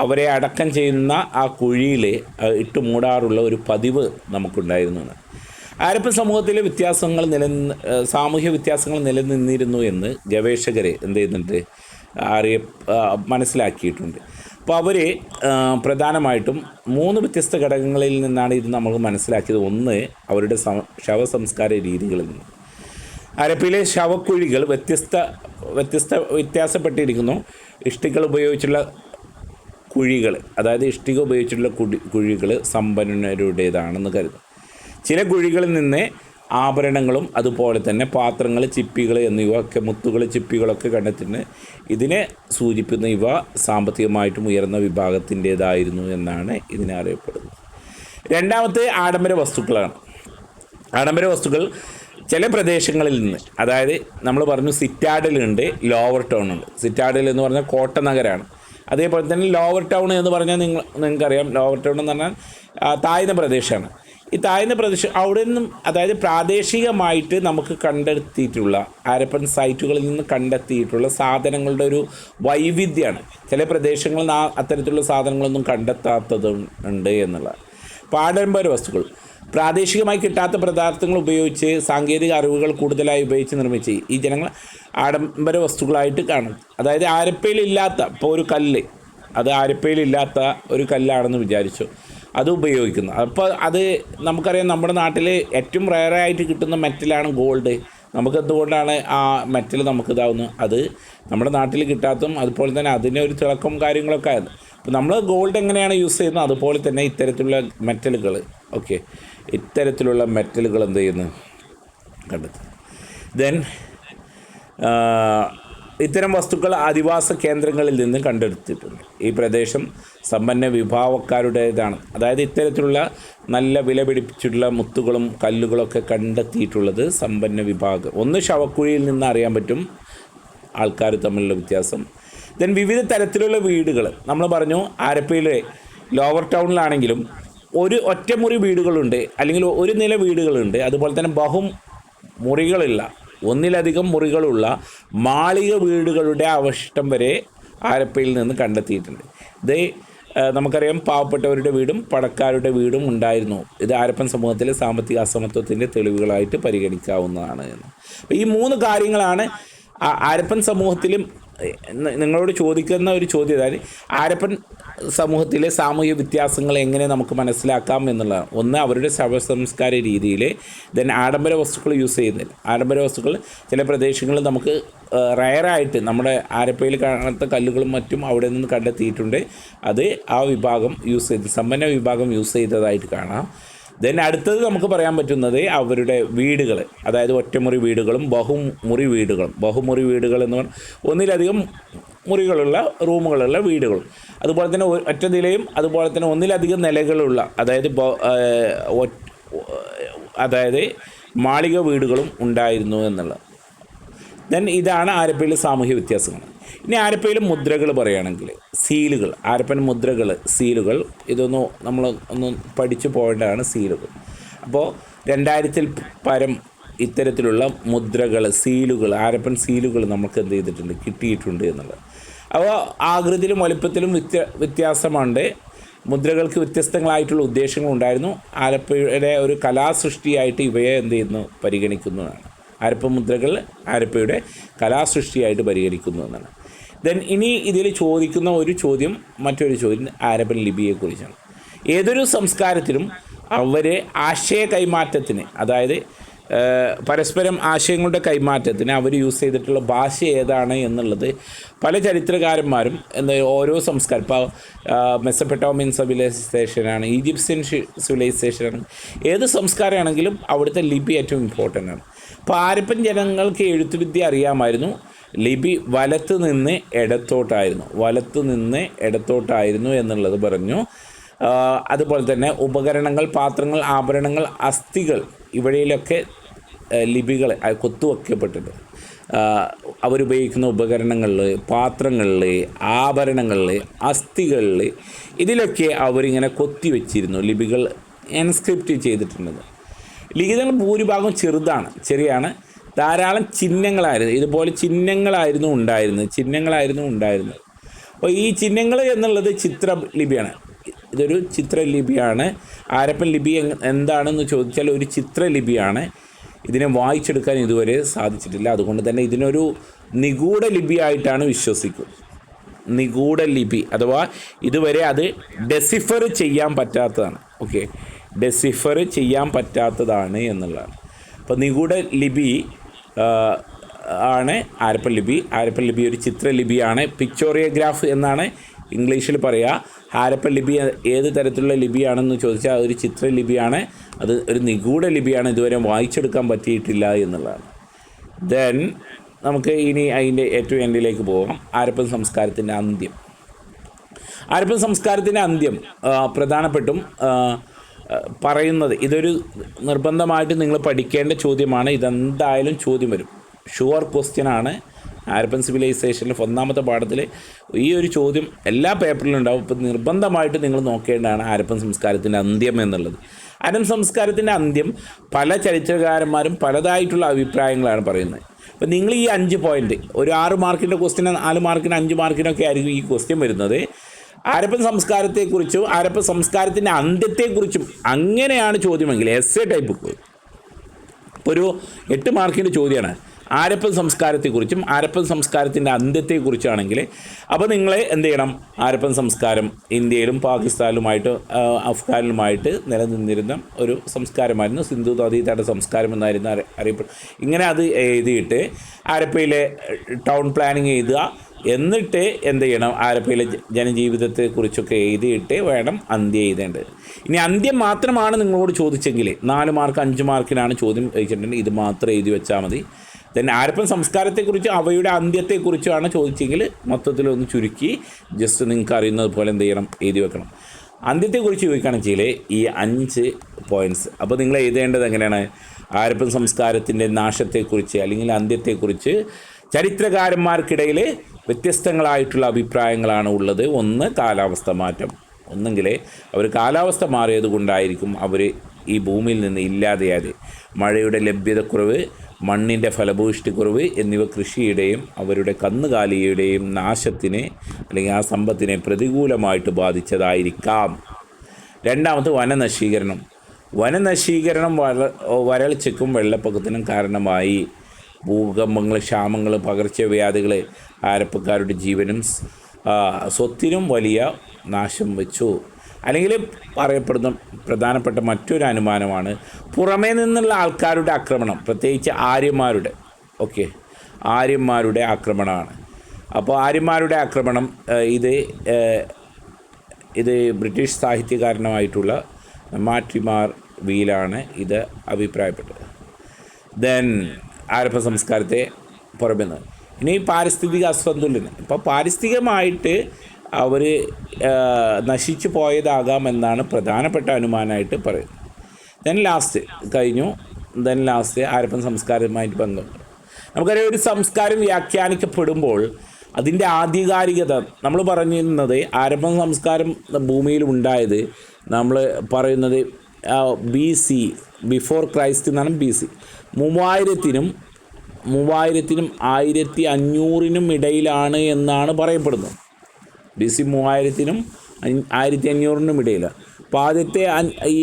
അവരെ അടക്കം ചെയ്യുന്ന ആ കുഴിയിൽ ഇട്ട് മൂടാറുള്ള ഒരു പതിവ് നമുക്കുണ്ടായിരുന്നു. ഹാരപ്പൻ സമൂഹത്തിലെ സാമൂഹ്യ വ്യത്യാസങ്ങൾ നിലനിന്നിരുന്നു എന്ന് ഗവേഷകർ എന്ത് ചെയ്യുന്നുണ്ട്, മനസ്സിലാക്കിയിട്ടുണ്ട്. അപ്പോൾ അവർ പ്രധാനമായിട്ടും 3 വ്യത്യസ്ത ഘടകങ്ങളിൽ നിന്നാണ് ഇത് നമുക്ക് മനസ്സിലാക്കിയത്. ഒന്ന്, അവരുടെ ശവസംസ്കാര രീതികളിൽ നിന്ന്. ഹരപ്പയിലെ ശവക്കുഴികൾ വ്യത്യാസപ്പെട്ടിരിക്കുന്നു. ഇഷ്ടികൾ ഉപയോഗിച്ചുള്ള കുഴികൾ, അതായത് ഇഷ്ടിക ഉപയോഗിച്ചുള്ള കുഴികൾ സമ്പന്നരുടേതാണെന്ന് കരുതും. ചില കുഴികളിൽ നിന്ന് ആഭരണങ്ങളും അതുപോലെ തന്നെ പാത്രങ്ങൾ, ചിപ്പികൾ എന്നിവയൊക്കെ, മുത്തുകൾ, ചിപ്പികളൊക്കെ കണ്ടെത്തുന്നത് ഇതിനെ സൂചിപ്പിക്കുന്ന ഇവ സാമ്പത്തികമായിട്ടും ഉയർന്ന വിഭാഗത്തിൻ്റേതായിരുന്നു എന്നാണ് ഇതിനെ അറിയപ്പെടുന്നത്. രണ്ടാമത്തെ ആഡംബര വസ്തുക്കളാണ്. ആഡംബര വസ്തുക്കൾ ചില പ്രദേശങ്ങളിൽ നിന്ന്, അതായത് നമ്മൾ പറഞ്ഞു സിറ്റാഡലുണ്ട്, ലോവർ ടൗൺ ഉണ്ട്. സിറ്റാഡൽ എന്ന് പറഞ്ഞാൽ കോട്ട നഗരമാണ്. അതേപോലെ തന്നെ ലോവർ ടൗൺ എന്ന് പറഞ്ഞാൽ നിങ്ങൾക്കറിയാം, ലോവർ ടൗൺ എന്ന് പറഞ്ഞാൽ താഴ്ന്ന പ്രദേശമാണ്. ഈ താഴ്ന്ന പ്രദേശം അവിടെ നിന്നും, അതായത് പ്രാദേശികമായിട്ട് നമുക്ക് കണ്ടെത്തിയിട്ടുള്ള ഹാരപ്പൻ സൈറ്റുകളിൽ നിന്ന് കണ്ടെത്തിയിട്ടുള്ള സാധനങ്ങളുടെ ഒരു വൈവിധ്യമാണ്. ചില പ്രദേശങ്ങളിൽ അത്തരത്തിലുള്ള സാധനങ്ങളൊന്നും കണ്ടെത്താത്തതുണ്ട് എന്നുള്ളത്. ആഡംബര വസ്തുക്കൾ പ്രാദേശികമായി കിട്ടാത്ത പദാർത്ഥങ്ങൾ ഉപയോഗിച്ച്, സാങ്കേതിക അറിവുകൾ കൂടുതലായി ഉപയോഗിച്ച് നിർമ്മിച്ച് ഈ ജനങ്ങൾ ആഡംബര വസ്തുക്കളായിട്ട് കാണും. അതായത് ആരപ്പയിലില്ലാത്ത, ഇപ്പോൾ ഒരു കല്ല്, അത് ആരപ്പയിലില്ലാത്ത ഒരു കല്ലാണെന്ന് വിചാരിച്ചു, അത് ഉപയോഗിക്കുന്നു. അപ്പോൾ അത് നമുക്കറിയാം, നമ്മുടെ നാട്ടിൽ ഏറ്റവും റെയറായിട്ട് കിട്ടുന്ന മെറ്റലാണ് ഗോൾഡ്. നമുക്ക് എന്തുകൊണ്ടാണ് ആ മെറ്റൽ നമുക്ക് ഇതാവുന്നത്? അത് നമ്മുടെ നാട്ടിൽ കിട്ടാത്തതും അതുപോലെ തന്നെ അതിൻ്റെ ഒരു തിളക്കം കാര്യങ്ങളൊക്കെ ആയിരുന്നു. അപ്പോൾ നമ്മൾ ഗോൾഡ് എങ്ങനെയാണ് യൂസ് ചെയ്യുന്നത്, അതുപോലെ തന്നെ ഇത്തരത്തിലുള്ള മെറ്റലുകൾ ഇത്തരത്തിലുള്ള മെറ്റലുകൾ എന്ത് ചെയ്യുന്നു, കണ്ടെത്തും. ദെൻ ഇത്തരം വസ്തുക്കൾ അധിവാസ കേന്ദ്രങ്ങളിൽ നിന്ന് കണ്ടെടുത്തിട്ടുണ്ട്. ഈ പ്രദേശം സമ്പന്ന വിഭാഗക്കാരുടേതാണ്. അതായത് ഇത്തരത്തിലുള്ള നല്ല വില പിടിപ്പിച്ചിട്ടുള്ള മുത്തുകളും കല്ലുകളൊക്കെ കണ്ടെത്തിയിട്ടുള്ളത് സമ്പന്ന വിഭാഗം. ഒന്ന്, ശവക്കുഴിയിൽ നിന്ന് അറിയാൻ പറ്റും ആൾക്കാർ തമ്മിലുള്ള വ്യത്യാസം. ദെൻ വിവിധ തരത്തിലുള്ള വീടുകൾ നമ്മൾ പറഞ്ഞു. ആരപ്പയിലെ ലോവർ ടൗണിലാണെങ്കിലും ഒറ്റമുറി വീടുകളുണ്ട്, അല്ലെങ്കിൽ ഒരു നില വീടുകളുണ്ട്. അതുപോലെ തന്നെ മുറികളുള്ള, ഒന്നിലധികം മുറികളുള്ള മാളിക വീടുകളുടെ അവശിഷ്ടം വരെ ആരപ്പയിൽ നിന്ന് കണ്ടെത്തിയിട്ടുണ്ട്. ഇത് നമുക്കറിയാം, പാവപ്പെട്ടവരുടെ വീടും പണക്കാരുടെ വീടും ഉണ്ടായിരുന്നു. ഇത് ഹാരപ്പൻ സമൂഹത്തിലെ സാമ്പത്തിക അസമത്വത്തിൻ്റെ തെളിവുകളായിട്ട് പരിഗണിക്കാവുന്നതാണ് എന്ന്. അപ്പോൾ ഈ 3 കാര്യങ്ങളാണ് ഹാരപ്പൻ സമൂഹത്തിലും നിങ്ങളോട് ചോദിക്കുന്ന ഒരു ചോദ്യം. അതായത് ഹാരപ്പൻ സമൂഹത്തിലെ സാമൂഹിക വ്യത്യാസങ്ങൾ എങ്ങനെ നമുക്ക് മനസ്സിലാക്കാം എന്നുള്ളതാണ്. ഒന്ന്, അവരുടെ ശവസംസ്കാര രീതിയിൽ. ദെൻ ആഡംബര വസ്തുക്കൾ യൂസ് ചെയ്യുന്നില്ല. ആഡംബര വസ്തുക്കൾ ചില പ്രദേശങ്ങളിൽ നമുക്ക് റയറായിട്ട് നമ്മുടെ ആരപ്പയിൽ കാണാത്ത കല്ലുകളും മറ്റും അവിടെ നിന്ന് കണ്ടെത്തിയിട്ടുണ്ട്. അത് ആ വിഭാഗം യൂസ് ചെയ്ത്, സമ്പന്ന വിഭാഗം യൂസ് ചെയ്തതായിട്ട് കാണാം. ദെൻ അടുത്തത് നമുക്ക് പറയാൻ പറ്റുന്നത് അവരുടെ വീടുകൾ, അതായത് ഒറ്റമുറി വീടുകളും ബഹുമുറി വീടുകൾ എന്ന് പറഞ്ഞാൽ ഒന്നിലധികം മുറികളുള്ള, റൂമുകളുള്ള വീടുകളും, അതുപോലെ തന്നെ ഒറ്റ നിലയും, അതുപോലെ തന്നെ ഒന്നിലധികം നിലകളുള്ള, അതായത് മാളിക വീടുകളും ഉണ്ടായിരുന്നു എന്നുള്ളത്. ദെൻ ഇതാണ് ഹാരപ്പയിലെ സാമൂഹ്യ വ്യത്യാസങ്ങൾ. ഇനി ഹാരപ്പയിലെ മുദ്രകൾ പറയുകയാണെങ്കിൽ സീലുകൾ, ഹാരപ്പൻ മുദ്രകൾ, സീലുകൾ, നമ്മൾ ഒന്ന് പഠിച്ചു പോകേണ്ടതാണ് സീലുകൾ. അപ്പോൾ 2000-ൽ പരം ഇത്തരത്തിലുള്ള മുദ്രകൾ, സീലുകൾ, ഹാരപ്പൻ സീലുകൾ നമുക്ക് എന്ത് ചെയ്തിട്ടുണ്ട്, കിട്ടിയിട്ടുണ്ട് എന്നുള്ളത്. അപ്പോൾ ആകൃതിയിലും വലിപ്പത്തിലും വ്യത്യാസമുണ്ട്. മുദ്രകൾക്ക് വ്യത്യസ്തങ്ങളായിട്ടുള്ള ഉദ്ദേശങ്ങളുണ്ടായിരുന്നു. ഹാരപ്പയുടെ ഒരു കലാസൃഷ്ടിയായിട്ട് ഇവയെ എന്ത് ചെയ്യുന്നു, പരിഗണിക്കുന്നതാണ്. ഹാരപ്പ മുദ്രകൾ ഹാരപ്പയുടെ കലാസൃഷ്ടിയായിട്ട് പരിഗണിക്കുന്നു എന്നാണ്. ദെൻ ഇനി ഇതിൽ ചോദിക്കുന്ന മറ്റൊരു ചോദ്യം ഹാരപ്പൻ ലിപിയെക്കുറിച്ചാണ്. ഏതൊരു സംസ്കാരത്തിലും അവരെ ആശയ കൈമാറ്റത്തിന്, അതായത് പരസ്പരം ആശയങ്ങളുടെ കൈമാറ്റത്തിന് അവർ യൂസ് ചെയ്തിട്ടുള്ള ഭാഷ ഏതാണ് എന്നുള്ളത് പല ചരിത്രകാരന്മാരും ഓരോ സംസ്കാരം, ഇപ്പോൾ മെസപ്പൊട്ടോമിയൻ സിവിലൈസേഷനാണ്, ഈജിപ്ഷ്യൻ സിവിലൈസേഷനാണ്, ഏത് സംസ്കാരമാണെങ്കിലും അവിടുത്തെ ലിപി ഏറ്റവും ഇമ്പോർട്ടൻ്റ് ആണ്. അപ്പോൾ ഹാരപ്പൻ ജനങ്ങൾക്ക് എഴുത്തുവിദ്യ അറിയാമായിരുന്നു. ലിപി വലത്ത് നിന്ന് ഇടത്തോട്ടായിരുന്നു എന്നുള്ളത് പറഞ്ഞു. അതുപോലെ തന്നെ ഉപകരണങ്ങൾ, പാത്രങ്ങൾ, ആഭരണങ്ങൾ, അസ്ഥികൾ, ഇവയിലൊക്കെ ലിപികൾ കൊത്തുവയ്ക്കപ്പെട്ടിട്ടുണ്ട്. അവരുപയോഗിക്കുന്ന ഉപകരണങ്ങളിൽ, പാത്രങ്ങളിൽ, ആഭരണങ്ങളിൽ, അസ്ഥികളിൽ, ഇതിലൊക്കെ അവരിങ്ങനെ കൊത്തി വെച്ചിരുന്നു. ലിപികൾ എൻസ്ക്രിപ്റ്റ് ചെയ്തിട്ടുള്ളത്. ലിഖിതങ്ങൾ ഭൂരിഭാഗം ചെറിയാണ്. ധാരാളം ഇതുപോലെ ചിഹ്നങ്ങളായിരുന്നു ഉണ്ടായിരുന്നത്. അപ്പോൾ ഈ ചിഹ്നങ്ങൾ എന്നുള്ളത് ചിത്രലിപിയാണ്. ഇതൊരു ചിത്രലിപിയാണ്. ഹാരപ്പൻ ലിപി എന്താണെന്ന് ചോദിച്ചാൽ ഒരു ചിത്രലിപിയാണ്. ഇതിനെ വായിച്ചെടുക്കാൻ ഇതുവരെ സാധിച്ചിട്ടില്ല. അതുകൊണ്ട് തന്നെ ഇതിനൊരു നിഗൂഢ ലിപിയായിട്ടാണ് വിശ്വസിക്കുന്നത്. നിഗൂഢ ലിപി അഥവാ ഇതുവരെ അത് ഡെസിഫർ ചെയ്യാൻ പറ്റാത്തതാണ്. ഡെസിഫർ ചെയ്യാൻ പറ്റാത്തതാണ് എന്നുള്ളതാണ്. അപ്പോൾ നിഗൂഢ ലിപി ആണ് ഹാരപ്പൻ ലിപി. ഹാരപ്പൻ ലിപി ഒരു ചിത്രലിപിയാണ്. പിക്ചോറിയോഗ്രാഫ് എന്നാണ് ഇംഗ്ലീഷിൽ പറയുക. ഹാരപ്പൻ ലിപി ഏത് തരത്തിലുള്ള ലിപിയാണെന്ന് ചോദിച്ചാൽ അതൊരു ചിത്രലിപിയാണ്. അത് ഒരു നിഗൂഢ ലിപിയാണ്. ഇതുവരെ വായിച്ചെടുക്കാൻ പറ്റിയിട്ടില്ല എന്നുള്ളതാണ്. ദെൻ നമുക്ക് ഇനി അതിൻ്റെ ഏറ്റവും എൻഡിലേക്ക് പോകാം. ഹാരപ്പൻ സംസ്കാരത്തിൻ്റെ അന്ത്യം പ്രധാനപ്പെട്ടും പറയുന്നത്, ഇതൊരു നിർബന്ധമായിട്ട് നിങ്ങൾ പഠിക്കേണ്ട ചോദ്യമാണ്. ഇതെന്തായാലും ചോദ്യം വരും, ഷുവർ ക്വസ്റ്റ്യനാണ്. ഹാരപ്പൻ സിവിലൈസേഷനിൽ 1ാമത്തെ പാഠത്തിൽ ഈ ഒരു ചോദ്യം എല്ലാ പേപ്പറിലും ഉണ്ടാവും. ഇപ്പോൾ നിർബന്ധമായിട്ട് നിങ്ങൾ നോക്കേണ്ടതാണ് ഹാരപ്പൻ സംസ്കാരത്തിൻ്റെ അന്ത്യം എന്നുള്ളത്. ഹാരപ്പൻ സംസ്കാരത്തിൻ്റെ അന്ത്യം പല ചരിത്രകാരന്മാരും പലതായിട്ടുള്ള അഭിപ്രായങ്ങളാണ് പറയുന്നത്. അപ്പോൾ നിങ്ങൾ ഈ 5 പോയിൻ്റ്, ഒരു 6 മാർക്കിൻ്റെ ക്വസ്റ്റ്യൻ, 4 മാർക്കിന്, 5 മാർക്കിനൊക്കെ ആയിരിക്കും ഈ ക്വസ്റ്റ്യൻ വരുന്നത്. ഹാരപ്പൻ സംസ്കാരത്തെക്കുറിച്ചും ഹാരപ്പൻ സംസ്കാരത്തിൻ്റെ അന്ത്യത്തെക്കുറിച്ചും അങ്ങനെയാണ് ചോദ്യമെങ്കിൽ എസ്സേ ടൈപ്പ് ഒരു 8 മാർക്കിൻ്റെ ചോദ്യമാണ് ഹാരപ്പൻ സംസ്കാരത്തെക്കുറിച്ചും ഹാരപ്പൻ സംസ്കാരത്തിൻ്റെ അന്ത്യത്തെക്കുറിച്ചാണെങ്കിൽ. അപ്പോൾ നിങ്ങൾ എന്ത് ചെയ്യണം, ഹാരപ്പൻ സംസ്കാരം ഇന്ത്യയിലും പാകിസ്ഥാനിലുമായിട്ട് അഫ്ഗാനിലുമായിട്ട് നിലനിന്നിരുന്ന ഒരു സംസ്കാരമായിരുന്നു. സിന്ധു നദീതട സംസ്കാരം എന്നായിരുന്നു അറിയപ്പെടുന്നത്. ഇങ്ങനെ അത് എഴുതിയിട്ട് ഹാരപ്പയിലെ ടൗൺ പ്ലാനിങ് എഴുതുക. എന്നിട്ട് എന്ത് ചെയ്യണം, ഹാരപ്പയിലെ ജനജീവിതത്തെക്കുറിച്ചൊക്കെ എഴുതിയിട്ട് വേണം അന്ത്യം എഴുതേണ്ടത്. ഇനി അന്ത്യം മാത്രമാണ് നിങ്ങളോട് ചോദിച്ചെങ്കിൽ 4 മാർക്ക് 5 മാർക്കിനാണ് ചോദ്യം ചോദിച്ചിട്ടുണ്ടെങ്കിൽ ഇത് മാത്രം എഴുതി വെച്ചാൽ മതി. ദെൻ ഹാരപ്പൻ സംസ്കാരത്തെക്കുറിച്ച് അവയുടെ അന്ത്യത്തെക്കുറിച്ചാണ് ചോദിച്ചെങ്കിൽ മൊത്തത്തിലൊന്ന് ചുരുക്കി ജസ്റ്റ് നിങ്ങൾക്ക് അറിയുന്നത് പോലെ എന്ത് ചെയ്യണം, എഴുതി വെക്കണം. അന്ത്യത്തെക്കുറിച്ച് ചോദിക്കുകയാണെങ്കിൽ ഈ 5 പോയിൻറ്റ്സ്. അപ്പോൾ നിങ്ങൾ എഴുതേണ്ടത് എങ്ങനെയാണ്, ഹാരപ്പൻ സംസ്കാരത്തിൻ്റെ നാശത്തെക്കുറിച്ച് അല്ലെങ്കിൽ അന്ത്യത്തെക്കുറിച്ച് ചരിത്രകാരന്മാർക്കിടയിൽ വ്യത്യസ്തങ്ങളായിട്ടുള്ള അഭിപ്രായങ്ങളാണ് ഉള്ളത്. ഒന്ന്, കാലാവസ്ഥ മാറ്റം. ഒന്നെങ്കിൽ അവർ കാലാവസ്ഥ മാറിയത് കൊണ്ടായിരിക്കും അവർ ഈ ഭൂമിയിൽ നിന്ന് ഇല്ലാതെയായത്. മഴയുടെ ലഭ്യതക്കുറവ്, മണ്ണിൻ്റെ ഫലഭൂഷ്ടിക്കുറവ് എന്നിവ കൃഷിയുടെയും അവരുടെ കന്നുകാലിയുടെയും നാശത്തിനെ അല്ലെങ്കിൽ ആ സമ്പത്തിനെ പ്രതികൂലമായിട്ട് ബാധിച്ചതായിരിക്കാം. രണ്ടാമത് വനനശീകരണം വരൾച്ചയ്ക്കും വെള്ളപ്പൊക്കത്തിനും കാരണമായി. ഭൂകമ്പങ്ങൾ, ക്ഷാമങ്ങൾ, പകർച്ചവ്യാധികൾ ഹാരപ്പക്കാരുടെ ജീവനും സ്വത്തിനും വലിയ നാശം വെച്ചു. അല്ലെങ്കിൽ പറയപ്പെടുന്ന പ്രധാനപ്പെട്ട മറ്റൊരു അനുമാനമാണ് പുറമേ നിന്നുള്ള ആൾക്കാരുടെ ആക്രമണം, പ്രത്യേകിച്ച് ആര്യന്മാരുടെ ആക്രമണമാണ്. അപ്പോൾ ആര്യന്മാരുടെ ആക്രമണം ഇത് ബ്രിട്ടീഷ് സാഹിത്യകാരനുമായിട്ടുള്ള മാട്രിമാർ വീലാണ് ഇത് അഭിപ്രായപ്പെട്ടത്. ദെൻ ഹാരപ്പൻ സംസ്കാരത്തെ പുറമേ നിന്ന് ഇനി പാരിസ്ഥിതിക അസന്തുലനം. ഇപ്പോൾ പാരിസ്ഥിതികമായിട്ട് അവർ നശിച്ചു പോയതാകാമെന്നാണ് പ്രധാനപ്പെട്ട അനുമാനമായിട്ട് പറയുന്നത്. ദെൻ ലാസ്റ്റ് കഴിഞ്ഞു. ദെൻ ലാസ്റ്റ് ഹാരപ്പൻ സംസ്കാരവുമായിട്ട് ബന്ധമുണ്ട്. നമുക്കറിയാം ഒരു സംസ്കാരം വ്യാഖ്യാനിക്കപ്പെടുമ്പോൾ അതിൻ്റെ ആധികാരികത നമ്മൾ പറഞ്ഞിരുന്നത് ഹാരപ്പൻ സംസ്കാരം ഭൂമിയിൽ ഉണ്ടായത് നമ്മൾ പറയുന്നത് BC ബിഫോർ ക്രൈസ്റ്റ് എന്നാണ്. BC 3000-നും 1500-നും ഇടയിലാണ് എന്നാണ് പറയപ്പെടുന്നത്. BC 3000-നും 1500-നും ഇടയിലാണ്. അപ്പോൾ ആദ്യത്തെ ഈ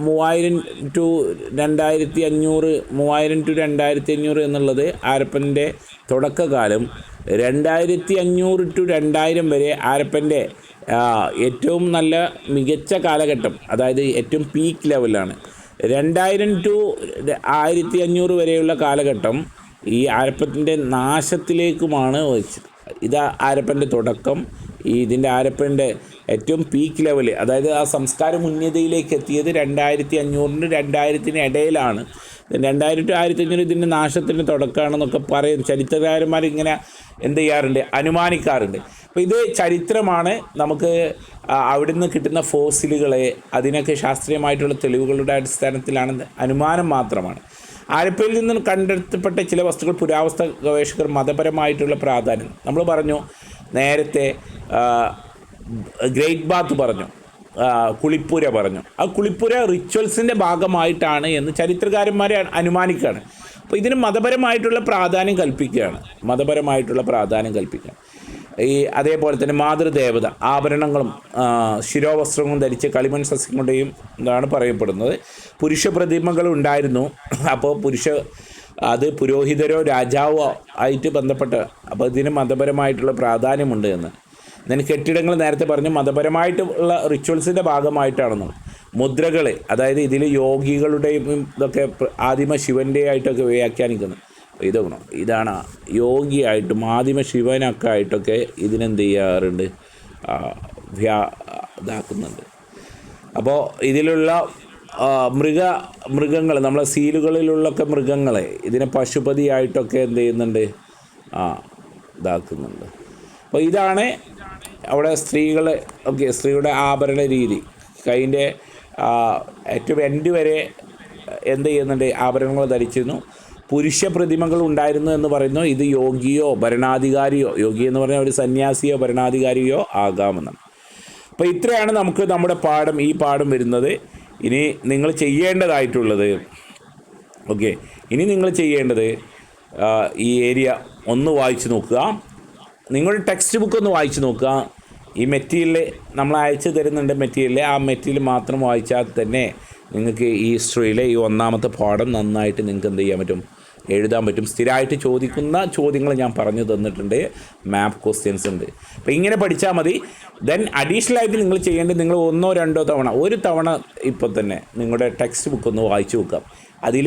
3000 to 2500 3000 to 2500 എന്നുള്ളത് ഹാരപ്പൻ്റെ തുടക്കകാലം. 2500 to 2000 വരെ ഹാരപ്പൻ്റെ ഏറ്റവും നല്ല മികച്ച കാലഘട്ടം, അതായത് ഏറ്റവും പീക്ക് ലെവലാണ്. 2000 to 1500 വരെയുള്ള കാലഘട്ടം ഈ ഹാരപ്പൻ്റെ നാശത്തിലേക്കുമാണ് വഹിച്ചത്. ഇത് ഹാരപ്പൻ്റെ തുടക്കം. ഇതിൻ്റെ ഹാരപ്പൻ്റെ ഏറ്റവും പീക്ക് ലെവൽ, അതായത് ആ സംസ്കാരം ഉന്നതിയിലേക്ക് എത്തിയത് 2500-നും 2000-നും ഇടയിലാണ്. 2000 to 1500 ഇതിൻ്റെ നാശത്തിൻ്റെ തുടക്കമാണെന്നൊക്കെ പറയും ചരിത്രകാരന്മാർ. ഇങ്ങനെ എന്ത് ചെയ്യാറുണ്ട്, അനുമാനിക്കാറുണ്ട്. അപ്പോൾ ഇത് ചരിത്രമാണ്. നമുക്ക് അവിടെ നിന്ന് കിട്ടുന്ന ഫോസിലുകളെ അതിനൊക്കെ ശാസ്ത്രീയമായിട്ടുള്ള തെളിവുകളുടെ അടിസ്ഥാനത്തിലാണ്, അനുമാനം മാത്രമാണ്. ഹാരപ്പയിൽ നിന്ന് കണ്ടെത്തപ്പെട്ട ചില വസ്തുക്കൾ പുരാവസ്തു ഗവേഷകർ മതപരമായിട്ടുള്ള പ്രാധാന്യം, നമ്മൾ പറഞ്ഞു നേരത്തെ ഗ്രേറ്റ് ബാത്ത് പറഞ്ഞു, കുളിപ്പുര പറഞ്ഞു. ആ കുളിപ്പുര റിച്വൽസിൻ്റെ ഭാഗമായിട്ടാണ് എന്ന് ചരിത്രകാരന്മാരെ അനുമാനിക്കുകയാണ്. അപ്പോൾ ഇതിന് മതപരമായിട്ടുള്ള പ്രാധാന്യം കൽപ്പിക്കുകയാണ്. ഈ അതേപോലെ തന്നെ മാതൃദേവത ആഭരണങ്ങളും ശിരോവസ്ത്രങ്ങളും ധരിച്ച് കളിമൺ സസ്യം കൊണ്ടേയും എന്നാണ് പറയപ്പെടുന്നത്. പുരുഷ പ്രതിമകൾ ഉണ്ടായിരുന്നു. അപ്പോൾ അത് പുരോഹിതരോ രാജാവോ ആയിട്ട് ബന്ധപ്പെട്ട, അപ്പോൾ ഇതിന് മതപരമായിട്ടുള്ള പ്രാധാന്യമുണ്ട് എന്ന്. ഞാൻ കെട്ടിടങ്ങൾ നേരത്തെ പറഞ്ഞു മതപരമായിട്ടുള്ള റിച്വൽസിൻ്റെ ഭാഗമായിട്ടാണെന്ന്. മുദ്രകൾ, അതായത് ഇതിൽ യോഗികളുടെയും ഇതൊക്കെ ആദിമ ശിവൻ്റെ ആയിട്ടൊക്കെ വ്യാഖ്യാനിക്കുന്നത്. ഇതാണ് യോഗിയായിട്ടും ആദിമ ശിവനൊക്കെ ആയിട്ടൊക്കെ ഇതിനെന്ത് ചെയ്യാറുണ്ട്, ഇതാക്കുന്നുണ്ട്. അപ്പോൾ ഇതിലുള്ള മൃഗങ്ങൾ, നമ്മളെ സീലുകളിലുള്ളൊക്കെ മൃഗങ്ങളെ ഇതിനെ പശുപതിയായിട്ടൊക്കെ എന്ത് ചെയ്യുന്നുണ്ട്, ഇതാക്കുന്നുണ്ട്. അപ്പോൾ ഇതാണ് അവിടെ സ്ത്രീകളുടെ ആഭരണ രീതി. കൈൻ്റെ ഏറ്റവും എൻഡ് വരെ എന്ത് ചെയ്യുന്നുണ്ട്, ആഭരണങ്ങൾ ധരിച്ചിരുന്നു. പുരുഷ പ്രതിമകൾ ഉണ്ടായിരുന്നു എന്ന് പറയുന്നു. ഇത് യോഗിയോ ഭരണാധികാരിയോ, യോഗി എന്ന് പറഞ്ഞാൽ ഒരു സന്യാസിയോ ഭരണാധികാരിയോ ആകാമെന്നാണ്. അപ്പോൾ ഇത്രയാണ് നമുക്ക് നമ്മുടെ ഈ പാഠം വരുന്നത്. ഇനി നിങ്ങൾ ചെയ്യേണ്ടതായിട്ടുള്ളത് ഇനി നിങ്ങൾ ചെയ്യേണ്ടത് ഈ ഏരിയ ഒന്ന് വായിച്ച് നോക്കുക. നിങ്ങളുടെ ടെക്സ്റ്റ് ബുക്ക് ഒന്ന് വായിച്ച് നോക്കുക. ഈ മെറ്റീരിയൽ നമ്മൾ അയച്ചു തരുന്നുണ്ട്. ആ മെറ്റീരിയൽ മാത്രം വായിച്ചാൽ തന്നെ നിങ്ങൾക്ക് ഈ ഹിസ്റ്ററിയിലെ ഈ ഒന്നാമത്തെ പാഠം നന്നായിട്ട് നിങ്ങൾക്ക് എന്ത് ചെയ്യാൻ പറ്റും, എഴുതാൻ പറ്റും. സ്ഥിരമായിട്ട് ചോദിക്കുന്ന ചോദ്യങ്ങൾ ഞാൻ പറഞ്ഞു തന്നിട്ടുണ്ട്. മാപ്പ് ക്വസ്റ്റ്യൻസ് ഉണ്ട്. അപ്പോൾ ഇങ്ങനെ പഠിച്ചാൽ മതി. ദെൻ അഡീഷണലായിട്ട് നിങ്ങൾ ചെയ്യേണ്ടത്, നിങ്ങൾ 1-2 തവണ, ഒരു തവണ ഇപ്പോൾ തന്നെ നിങ്ങളുടെ ടെക്സ്റ്റ് ബുക്ക് ഒന്ന് വായിച്ചു നോക്കാം. അതിൽ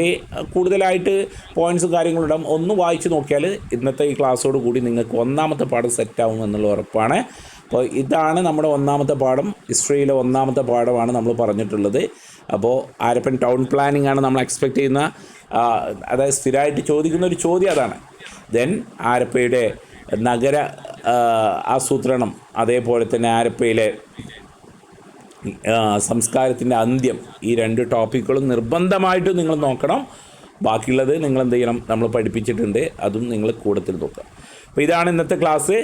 കൂടുതലായിട്ട് പോയിൻറ്റ്സും കാര്യങ്ങളുണ്ടാകും. ഒന്ന് വായിച്ച് നോക്കിയാൽ ഇന്നത്തെ ഈ ക്ലാസ്സോട് കൂടി നിങ്ങൾക്ക് ഒന്നാമത്തെ പാഠം സെറ്റാവും എന്നുള്ള ഉറപ്പാണ്. അപ്പോൾ ഇതാണ് നമ്മുടെ ഒന്നാമത്തെ പാഠം. ഹിസ്റ്ററിയിലെ ഒന്നാമത്തെ പാഠമാണ് നമ്മൾ പറഞ്ഞിട്ടുള്ളത്. അപ്പോൾ ഹാരപ്പൻ ടൗൺ പ്ലാനിംഗ് ആണ് നമ്മൾ എക്സ്പെക്റ്റ് ചെയ്യുന്ന, അതായത് സ്ഥിരമായിട്ട് ചോദിക്കുന്ന ഒരു ചോദ്യം അതാണ്. ദെൻ ഹാരപ്പയുടെ നഗര ആസൂത്രണം, അതേപോലെ തന്നെ ഹാരപ്പയിലെ സംസ്കാരത്തിൻ്റെ അന്ത്യം, ഈ 2 ടോപ്പിക്കുകളും നിർബന്ധമായിട്ടും നിങ്ങൾ നോക്കണം. ബാക്കിയുള്ളത് നിങ്ങൾ എന്ത് ചെയ്യണം, നമ്മൾ പഠിപ്പിച്ചിട്ടുണ്ട്, അതും നിങ്ങൾ കൂടത്തിൽ നോക്കുക. അപ്പോൾ ഇതാണ് ഇന്നത്തെ ക്ലാസ്.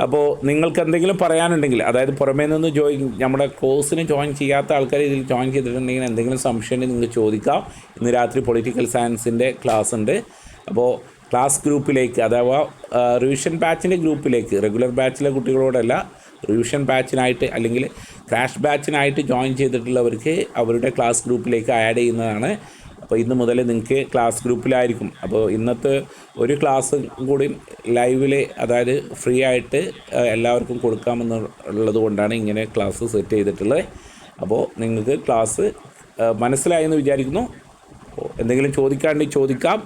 അപ്പോൾ നിങ്ങൾക്ക് എന്തെങ്കിലും പറയാനുണ്ടെങ്കിൽ, അതായത് പുറമേ നിന്ന് നമ്മുടെ കോഴ്സിന് ജോയിൻ ചെയ്യാത്ത ആൾക്കാർ ഇതിൽ ജോയിൻ ചെയ്തിട്ടുണ്ടെങ്കിൽ എന്തെങ്കിലും സംശയം ഉണ്ടെങ്കിൽ നിങ്ങൾക്ക് ചോദിക്കാം. ഇന്ന് രാത്രി പൊളിറ്റിക്കൽ സയൻസിൻ്റെ ക്ലാസ് ഉണ്ട്. അപ്പോൾ ക്ലാസ് ഗ്രൂപ്പിലേക്ക്, അഥവാ റിവിഷൻ ബാച്ചിൻ്റെ ഗ്രൂപ്പിലേക്ക്, റെഗുലർ ബാച്ചിലെ കുട്ടികളോടല്ല, റിവിഷൻ ബാച്ചിനായിട്ട് അല്ലെങ്കിൽ ക്രാഷ് ബാച്ചിനായിട്ട് ജോയിൻ ചെയ്തിട്ടുള്ളവർക്ക് അവരുടെ ക്ലാസ് ഗ്രൂപ്പിലേക്ക് ആഡ് ചെയ്യുന്നതാണ്. അപ്പോൾ ഇന്ന് മുതൽ നിങ്ങൾക്ക് ക്ലാസ് ഗ്രൂപ്പിലായിരിക്കും. അപ്പോൾ ഇന്നത്തെ ഒരു ക്ലാസ് കൂടി ലൈവിൽ, അതായത് ഫ്രീ ആയിട്ട് എല്ലാവർക്കും കൊടുക്കാമെന്നുള്ളത് കൊണ്ടാണ് ഇങ്ങനെ ക്ലാസ് സെറ്റ് ചെയ്തിട്ടുള്ളത്. അപ്പോൾ നിങ്ങൾക്ക് ക്ലാസ് മനസ്സിലായെന്ന് വിചാരിക്കുന്നു. എന്തെങ്കിലും ചോദിക്കാണ്ടെങ്കിൽ ചോദിക്കാം.